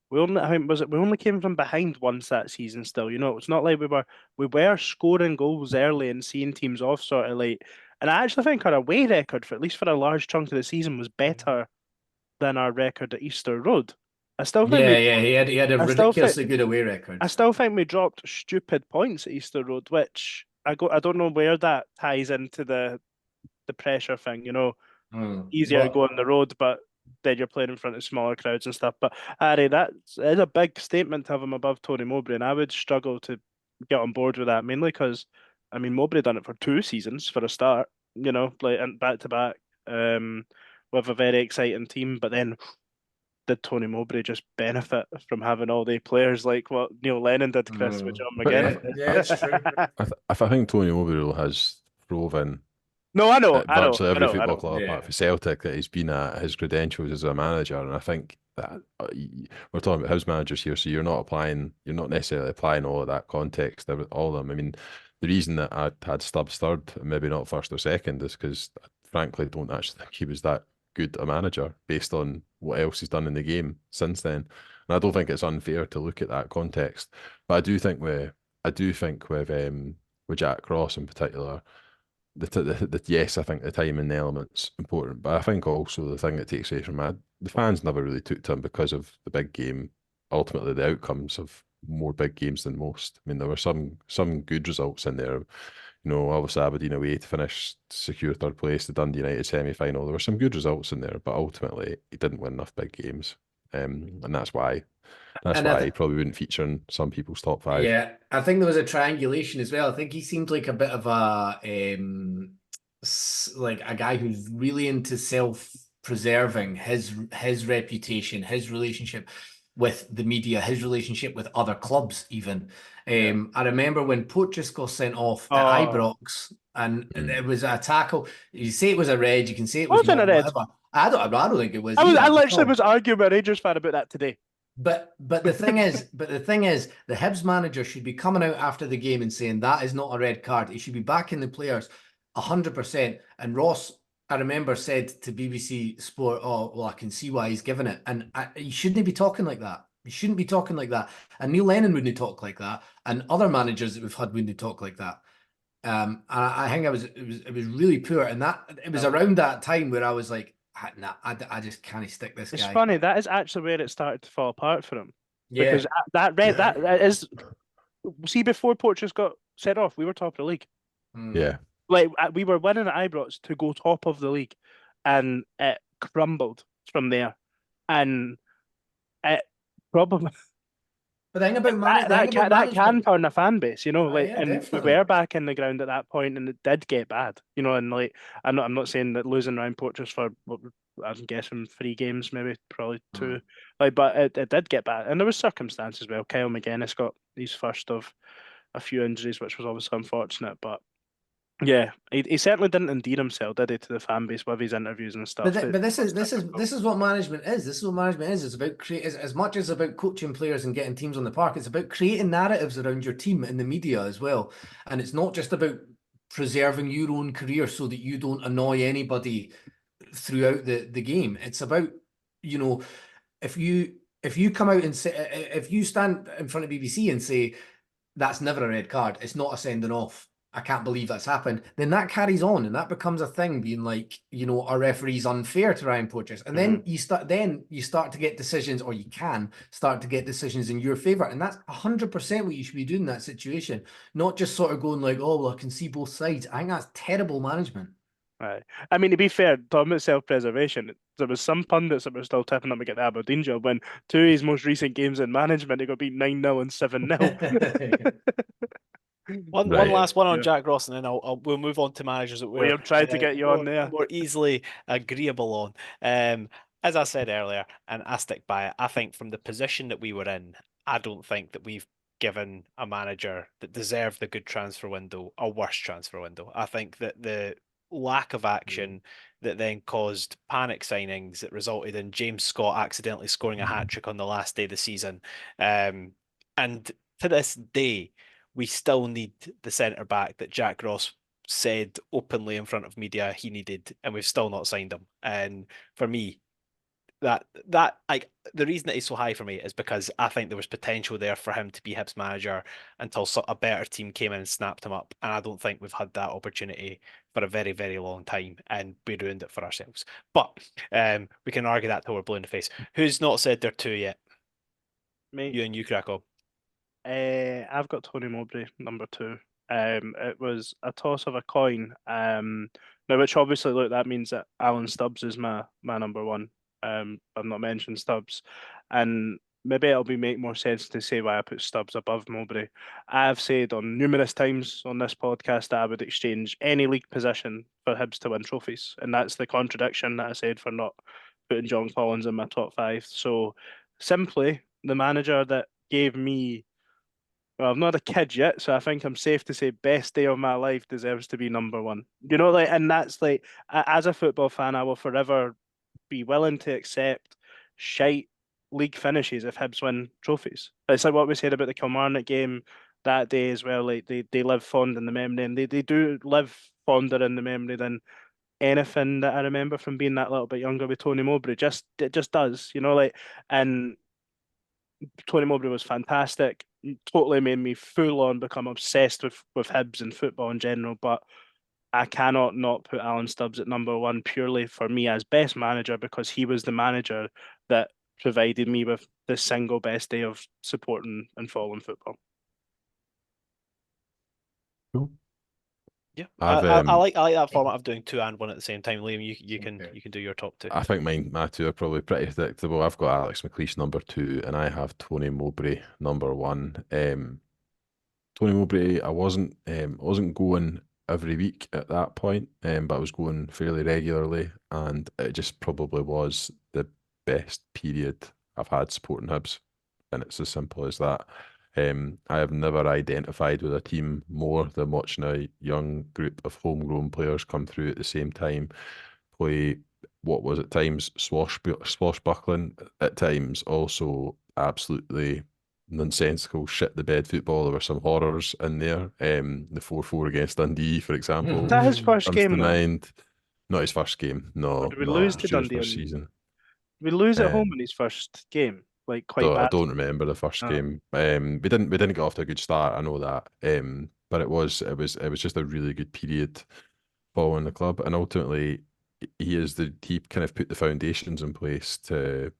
we only, I think, we only came from behind once that season. Still, it's not like we were scoring goals early and seeing teams off sort of late. And I actually think our away record, for at least for a large chunk of the season, was better than our record at Easter Road. I still think he had a ridiculously good away record. I still think we dropped stupid points at Easter Road, which I don't know where that ties into the pressure thing. Easier to go on the road, but then you're playing in front of smaller crowds and stuff. But Harry, that is a big statement to have him above Tony Mowbray, and I would struggle to get on board with that, mainly because I mean Mowbray done it for 2 seasons for a start, like and back to back, with a very exciting team. But then did Tony Mowbray just benefit from having all the players like what Neil Lennon did, Chris, with John McGinn? Yeah, it's true. I think Tony Mowbray has proven No, I know, at virtually every football know. club apart from Celtic that he's been at his credentials as a manager, and I think that we're talking about house managers here, so you're not necessarily applying all of that context, all of them. I mean, the reason that I had Stubbs third, and maybe not first or second, is because I frankly don't actually think he was that good a manager based on what else he's done in the game since then. And I don't think it's unfair to look at that context. But I do think with Jack Ross in particular, yes, I think the timing element's important, but I think also the thing that takes away from that, the fans never really took to him because of the big game. Ultimately, the outcomes of more big games than most. I mean, there were some good results in there. Obviously Aberdeen away to finish secure third place, the Dundee United semi-final. There were some good results in there, but ultimately he didn't win enough big games, and that's why he probably wouldn't feature in some people's top 5. Yeah, I think there was a triangulation as well. I think he seemed like a bit of a like a guy who's really into self-preserving his reputation, his relationship with the media, his relationship with other clubs even. I remember when Porteous got sent off at Ibrox, and it was a tackle. You say it was a red, you can say it was not, whatever. I don't think it was. I literally was arguing with a Rangers fan about that today. But the thing is, the Hibs manager should be coming out after the game and saying that is not a red card. He should be backing the players 100%. And Ross, I remember, said to BBC Sport, "Oh, well, I can see why he's given it." And he shouldn't be talking like that. He shouldn't be talking like that. And Neil Lennon wouldn't talk like that. And other managers that we've had wouldn't talk like that. And I think it was really poor. And it was around that time where I was like, nah, I just can't stick this guy. It's funny, that is actually where it started to fall apart for him. Yeah. Because that is, see, before Porteous got set off, we were top of the league. Yeah. Like, we were winning at Ibrox to go top of the league, and it crumbled from there. And it probably... But the thing about that can turn a fan base, and definitely. we were back in the ground at that point, and it did get bad, and like I'm not saying that losing Ryan Porteous for I'm guessing 3 games, maybe probably 2, but it did get bad, and there was circumstances as well. Kyle McGuinness got his first of a few injuries, which was obviously unfortunate, but. Yeah, he certainly didn't endear himself, did he, to the fan base with his interviews and stuff. But this is what management is. This is what management is. It's about as much as about coaching players and getting teams on the park. It's about creating narratives around your team in the media as well. And it's not just about preserving your own career so that you don't annoy anybody throughout the game. It's about, if you come out and say, if you stand in front of BBC and say that's never a red card, it's not a sending off, I can't believe that's happened, then that carries on and that becomes a thing, being like, our referee's unfair to Ryan Porteous. And then you start to get decisions, or you can start to get decisions in your favour. And that's 100% what you should be doing in that situation. Not just sort of going like, oh, well, I can see both sides. I think that's terrible management. Right. I mean, to be fair, talking about self-preservation, there was some pundits that were still tipping him to get the Aberdeen job when 2 of his most recent games in management, he got beat 9-0 and 7-0. One last one on Jack Ross, and then we'll move on to managers that we're trying to get you on there. More easily agreeable on. As I said earlier, and I stick by it, I think from the position that we were in, I don't think that we've given a manager that deserved the good transfer window a worse transfer window. I think that the lack of action that then caused panic signings that resulted in James Scott accidentally scoring a hat-trick on the last day of the season. And to this day, we still need the centre-back that Jack Ross said openly in front of media he needed, and we've still not signed him. And for me, that like the reason that he's so high for me is because I think there was potential there for him to be Hibs manager until a better team came in and snapped him up, and I don't think we've had that opportunity for a very, very long time, and we ruined it for ourselves. But we can argue that till we're blue in the face. Who's not said their two yet? Me. You and you, crack on. I've got Tony Mowbray, number 2. It was a toss of a coin. Now, which obviously, look, that means that Alan Stubbs is my number 1. I've not mentioned Stubbs, and maybe it'll make more sense to say why I put Stubbs above Mowbray. I've said on numerous times on this podcast that I would exchange any league position for Hibs to win trophies, and that's the contradiction that I said for not putting John Collins in my top 5. So simply, the manager that gave me, well, I'm not a kid yet, so I think I'm safe to say best day of my life deserves to be number 1. You know, like, and that's like, as a football fan, I will forever be willing to accept shite league finishes if Hibs win trophies. It's like what we said about the Kilmarnock game that day as well. Like they live fond in the memory, and they do live fonder in the memory than anything that I remember from being that little bit younger with Tony Mowbray. It just does, you know, like, and Tony Mowbray was fantastic. Totally made me full on become obsessed with Hibs and football in general. But I cannot not put Alan Stubbs at number 1 purely for me as best manager, because he was the manager that provided me with the single best day of supporting and following football. Cool. Yeah, I've, I like that format of doing 2 and 1 at the same time. Liam, you can do your top 2. I think my 2 are probably pretty predictable. I've got Alex McLeish number 2, and I have Tony Mowbray number 1. Tony Mowbray, I wasn't going every week at that point, but I was going fairly regularly, and it just probably was the best period I've had supporting Hibs, and it's as simple as that. I have never identified with a team more than watching a young group of homegrown players come through at the same time, play what was at times swashbuckling, at times also absolutely nonsensical shit the bed football. There were some horrors in there. The 4-4 against Dundee, for example, Is that his first comes game, to though? mind. Not his first game. Or No, did we no, lose it to was his Dundee? first season. We lose at home Um, in his first game, like quite I bad. don't remember the first Oh. game. We didn't get off to a good start. I know that. But it was just a really good period following the club, and ultimately he kind of put the foundations in place to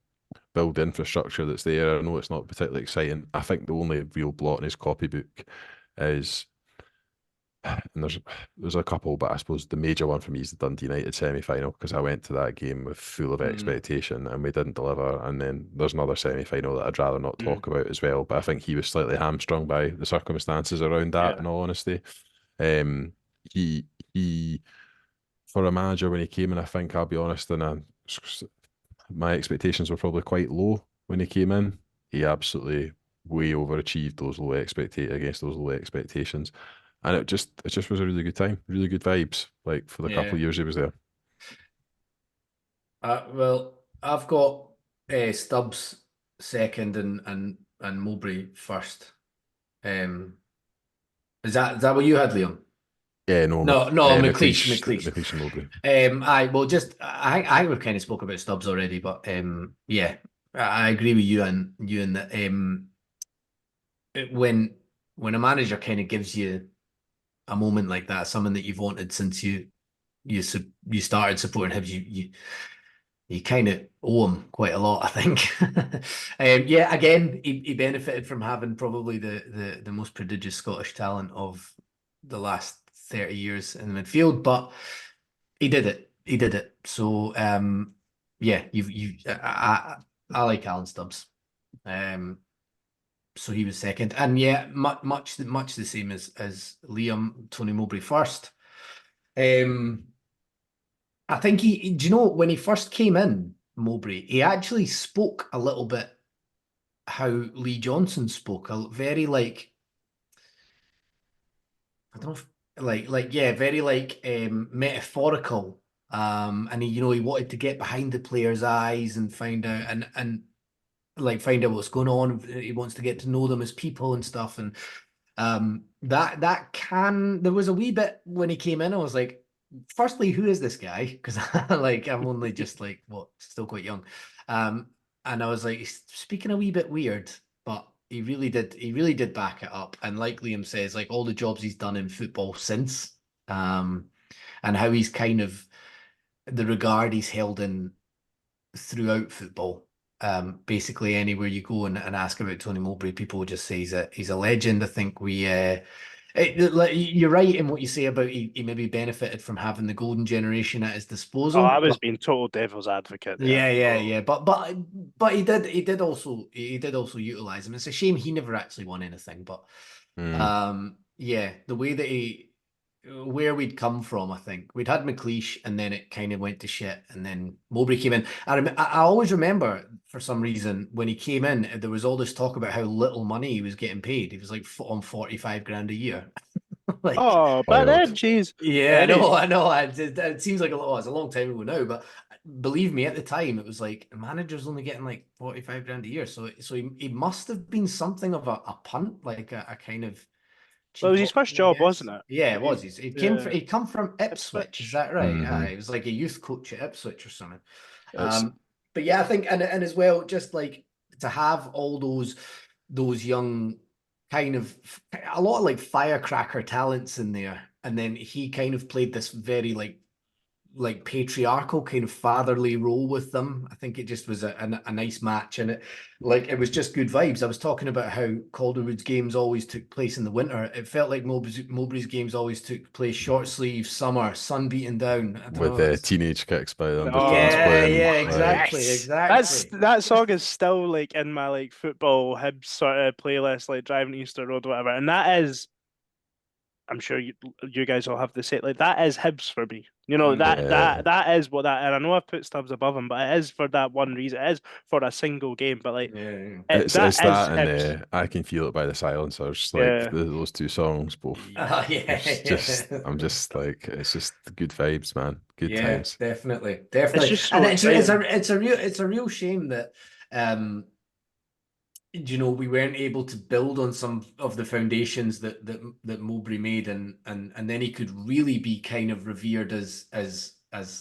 build the infrastructure that's there. I know it's not particularly exciting. I think the only real blot in his copybook is, and there's a couple, but I suppose the major one for me is the Dundee United semi-final, because I went to that game with full of expectation and we didn't deliver. And then there's another semi-final that I'd rather not talk about as well, but I think he was slightly hamstrung by the circumstances around that, in all honesty. He for a manager when he came in, I think, I'll be honest, and my expectations were probably quite low when he came in. He absolutely way overachieved against those low expectations. And it just was a really good time, really good vibes, like for the couple of years he was there. Well, I've got Stubbs second and Mowbray first. Is that what you had, Liam? Yeah, no, McLeish. McLeish and Mowbray. I we've kind of spoke about Stubbs already, but yeah, I agree with you and that when a manager kind of gives you a moment like that, something that you've wanted since you started supporting Hibs, you kind of owe him quite a lot, I think. Yeah, again, he benefited from having probably the most prodigious Scottish talent of the last 30 years in the midfield, but he did it. So yeah, I like Alan Stubbs. So he was second, and yeah, much the same as Liam. Tony Mowbray first. I think do you know, when he first came in, Mowbray, he actually spoke a little bit how Lee Johnson spoke, very like, I don't know if very metaphorical. And he wanted to get behind the players' eyes and find out and like find out what's going on. He wants to get to know them as people and stuff. And there was a wee bit when he came in, I was like, firstly, who is this guy? Because I'm only just still quite young. And I was like, he's speaking a wee bit weird, but he really did back it up. And like Liam says, like all the jobs he's done in football since, and how he's kind of the regard he's held in throughout football. Basically anywhere you go and ask about Tony Mowbray, people will just say he's a legend. I think you're right in what you say about he maybe benefited from having the golden generation at his disposal. I was being total devil's advocate there. Yeah. But he did also utilize him. It's a shame he never actually won anything. But the way that where we'd come from, I think we'd had McLeish, and then it kind of went to shit, and then Mowbray came in. I always remember, for some reason, when he came in, there was all this talk about how little money he was getting paid. He was like on 45 grand a year. But then, jeez. Yeah, I know. It seems like it's a long time ago now, but believe me, at the time, it was like a manager's only getting like 45 grand a year. So he must have been something of a punt, like a kind of. Well, it was his first job, wasn't it? Yeah, it was. He'd come from Ipswich. Is that right? He was like a youth coach at Ipswich or something. But yeah, I think and as well, just like to have all those young kind of a lot of like firecracker talents in there, and then he kind of played this very like patriarchal kind of fatherly role with them. I think it just was a nice match, and it was just good vibes. I was talking about how Calderwood's games always took place in the winter. It felt like Mowbray's games always took place short sleeve, summer, sun beating down. With teenage kicks by them. Exactly. That song is still like in my like football Hibs sort of playlist, like driving to Easter Road, whatever. And that is, I'm sure you guys all have to say, like that is Hibs for me. That is what that. And I know I've put Stubbs above him, but it is for that one reason. It is for a single game. But like, it's that and I Can Feel It by the Silencers. Like those two songs, both. I'm just like, it's just good vibes, man. Good times. Definitely. It's just so it's a real shame that we weren't able to build on some of the foundations that Mowbray made, and then he could really be kind of revered as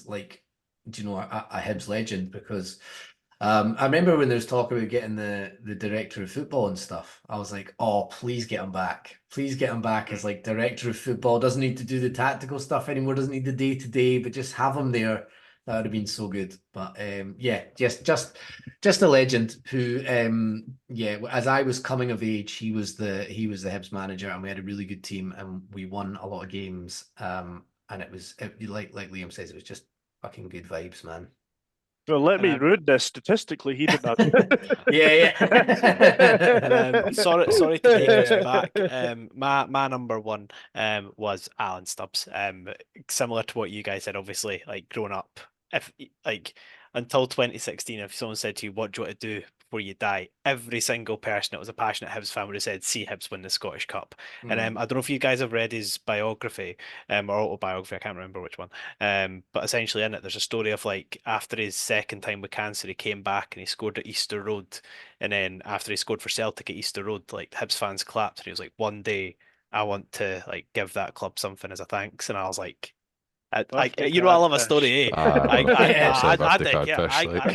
like a Hibs legend, because I remember when there was talk about getting the director of football and stuff. I was like, oh, please get him back. Please get him back as like director of football. Doesn't need to do the tactical stuff anymore. Doesn't need the day-to-day, but just have him there. That would have been so good. But just a legend who as I was coming of age, he was the Hibs manager, and we had a really good team, and we won a lot of games. And it was like Liam says, it was just fucking good vibes, man. Well, let me read this. Statistically, he did not. Sorry to take us back. My number one was Alan Stubbs. Similar to what you guys said, obviously, like growing up, if like until 2016, if someone said to you, "What do you want to do before you die?" every single person that was a passionate Hibs fan would have said, "See Hibs win the Scottish Cup." And I don't know if you guys have read his biography or autobiography. I can't remember which one. But essentially in it, there's a story of like after his second time with cancer, he came back and he scored at Easter Road, and then after he scored for Celtic at Easter Road, like Hibs fans clapped, and he was like, "One day I want to like give that club something as a thanks." And I was like, I love a story, eh? I think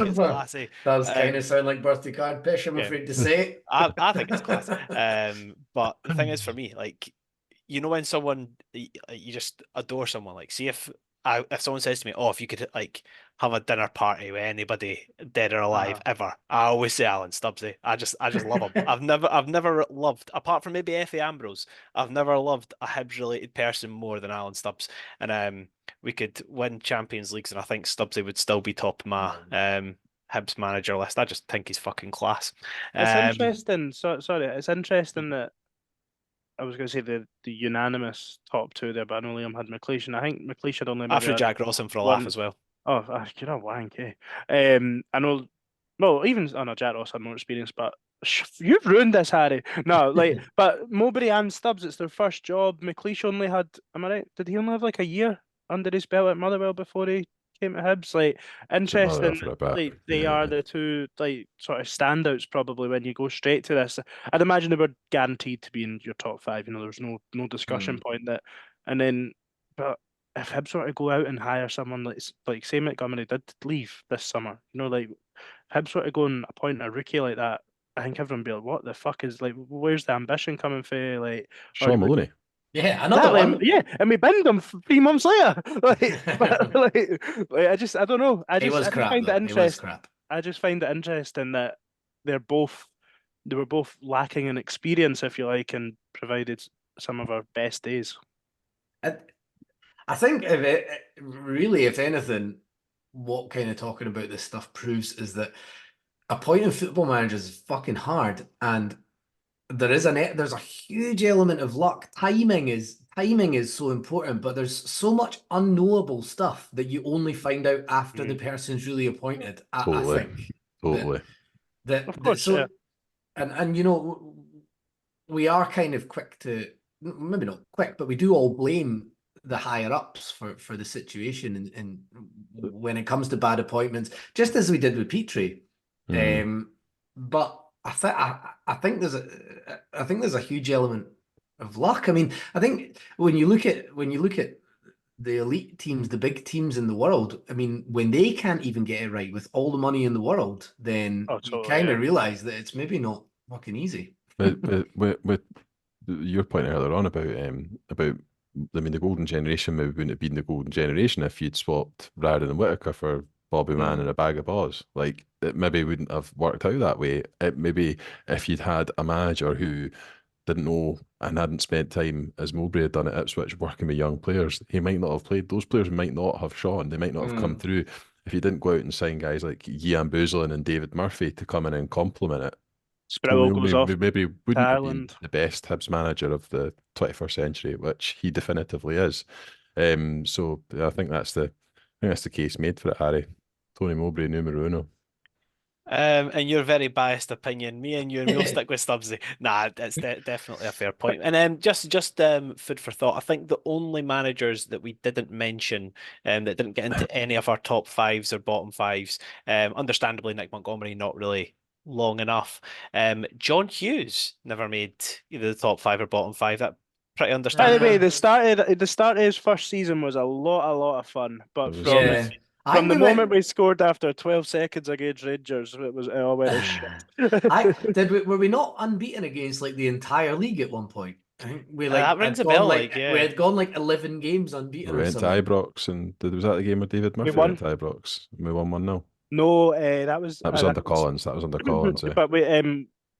it's classy. Does kind of sound like birthday card pish, I'm afraid to say. I think it's classy. But the thing is, for me, like, when someone you just adore someone, like, see if someone says to me, "Oh, if you could like have a dinner party with anybody dead or alive ever," I always say Alan Stubbs. I just love him. I've never loved, apart from maybe Effie Ambrose, I've never loved a Hibs related person more than Alan Stubbs. And we could win Champions Leagues, and I think Stubbsy would still be top of my Hibs manager list. I just think he's fucking class. It's interesting. Sorry, it's interesting that I was going to say the unanimous top two there, but I know Liam had McLeish, and I think McLeish had only after Jack Rawson for a laugh as well. Oh, you're a wank, eh? I know. Well, even Jack Ross had more experience, but You've ruined this, Harry. No, like, but Mowbray and Stubbs, it's their first job. McLeish only had, am I right? Did he only have like a year under his belt at Motherwell before he came to Hibs? Like, Motherwell interesting. for a bit. Like, they are the two like sort of standouts probably when you go straight to this. I'd imagine they were guaranteed to be in your top five. You know, there's no discussion point that. And then, but if Hibs were to go out and hire someone like say Montgomery did leave this summer, you know, like Hibs were to go and appoint a rookie like that, I think everyone would be like, what the fuck is like, where's the ambition coming from? Like, or Sean Maloney. Yeah, another one. Yeah, and we binned him 3 months later. I don't know. I just find it interesting. I just find it interesting that they were both lacking in experience, if you like, and provided some of our best days. I think if anything, what kind of talking about this stuff proves is that appointing football managers is fucking hard, and there's a huge element of luck. Timing is so important, but there's so much unknowable stuff that you only find out after the person's really appointed. Totally. I think Totally. Of course, yeah. And you know, we are kind of quick to, maybe not quick, but we do all blame the higher ups for the situation and when it comes to bad appointments, just as we did with Petrie. But I think there's a huge element of luck. I mean, I think when you look at the elite teams, the big teams in the world, I mean, when they can't even get it right with all the money in the world, then you kind of realize that it's maybe not fucking easy. But with your point earlier on about I mean, the golden generation maybe wouldn't have been the golden generation if you'd swapped Radden and Whittaker for Bobby Mann and a bag of balls. Like, it maybe wouldn't have worked out that way. It maybe if you'd had a manager who didn't know and hadn't spent time as Mowbray had done at Ipswich working with young players, he might not have played. Those players might not have shone. They might not have come through if you didn't go out and sign guys like Gian Boozlin and David Murphy to come in and complement it. Sproul goes off. Maybe wouldn't have been the best Hibs manager of the 21st century, which he definitively is. So I think that's the case made for it, Harry. Tony Mowbray, numero uno. And your very biased opinion, me and you, and we'll stick with Stubbsy. Nah, it's definitely a fair point. And just food for thought. I think the only managers that we didn't mention, that didn't get into any of our top fives or bottom fives, understandably Nick Montgomery not really long enough. John Hughes never made either the top five or bottom five. That pretty understandable. By the way, the start of his first season was a lot of fun, but from the moment we scored after 12 seconds against Rangers, it all went to shit. Were we not unbeaten against like the entire league at one point? I think that rings a bell. We had gone like 11 games unbeaten. We went to Ibrox, and was that the game with David Murphy? We went to Ibrox. We won 1-0. No, that was under Collins. That was under Collins. But we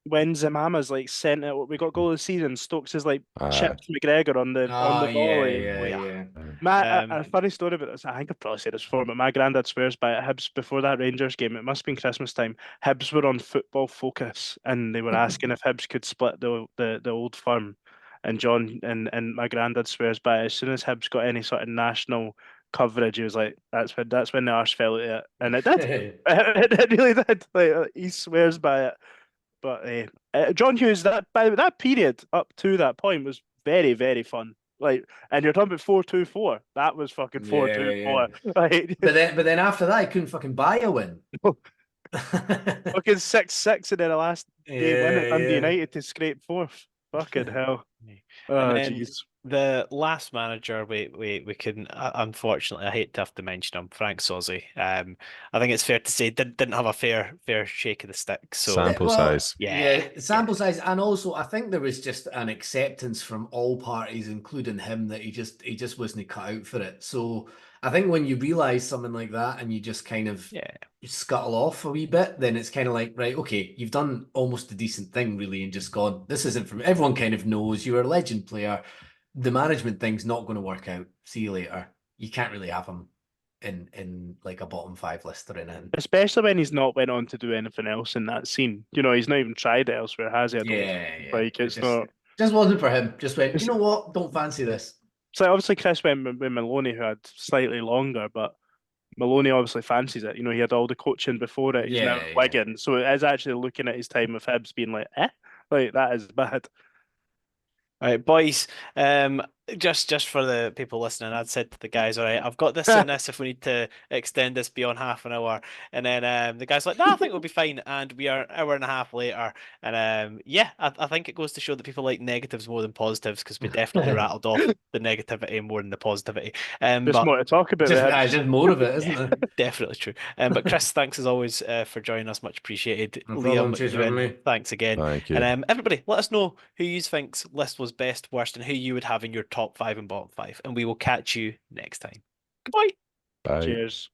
when Zamama's like sent it, we got goal of the season. Stokes is like chipped McGregor on the volley. A funny story about this. I think I've probably said this before, but my granddad swears by it. Hibs before that Rangers game, it must have been Christmas time. Hibs were on Football Focus, and they were asking if Hibs could split the old firm. And John and my granddad swears by it. As soon as Hibs got any sort of national coverage, he was like, "That's when the arse fell at it," and it did. it really did. Like, he swears by it. But John Hughes, that period up to that point was very, very fun. Like, and you're talking about 4-2-4. That was fucking 4-2-4. Like, but then after that, I couldn't fucking buy a win. Fucking 6-6, and then the last game win at Dundee United to scrape fourth. Fucking hell. Oh, jeez. The last manager we couldn't, unfortunately, I hate to have to mention him, Frank Sozzi. I think it's fair to say didn't have a fair shake of the stick. So sample size, size, and also I think there was just an acceptance from all parties, including him, that he just wasn't cut out for it. So I think when you realise something like that and you just kind of scuttle off a wee bit, then it's kind of like, right, okay, you've done almost a decent thing really, and just gone, this isn't for me. Everyone kind of knows you're a legend player. The management thing's not going to work out. See you later. You can't really have him in like a bottom five list or anything. Especially when he's not went on to do anything else in that scene. You know, he's not even tried it elsewhere, has he? Like, it's not. Just wasn't for him. Just went, you know what? Don't fancy this. So obviously Chris went with Maloney, who had slightly longer, but Maloney obviously fancies it. You know, he had all the coaching before it. He's now Yeah, at yeah. Wigan. So it is actually looking at his time with Hibs being like, like that is bad. All right, boys. Just for the people listening, I'd said to the guys, all right, I've got this and this if we need to extend this beyond half an hour. And then the guy's like, no, I think we'll be fine. And we are an hour and a half later. And yeah, I think it goes to show that people like negatives more than positives because we definitely rattled off the negativity more than the positivity. Just But more to talk about. Just, with Hibs. just more of it, isn't yeah, there? definitely true. But Chris, thanks as always for joining us. Much appreciated. No problem. Liam, Cheers for Ewan, having me. thanks again. Thank you. And everybody, let us know who you think's list was best, worst, and who you would have in your top 5 and bottom 5. And we will catch you next time. Goodbye. Bye. Cheers.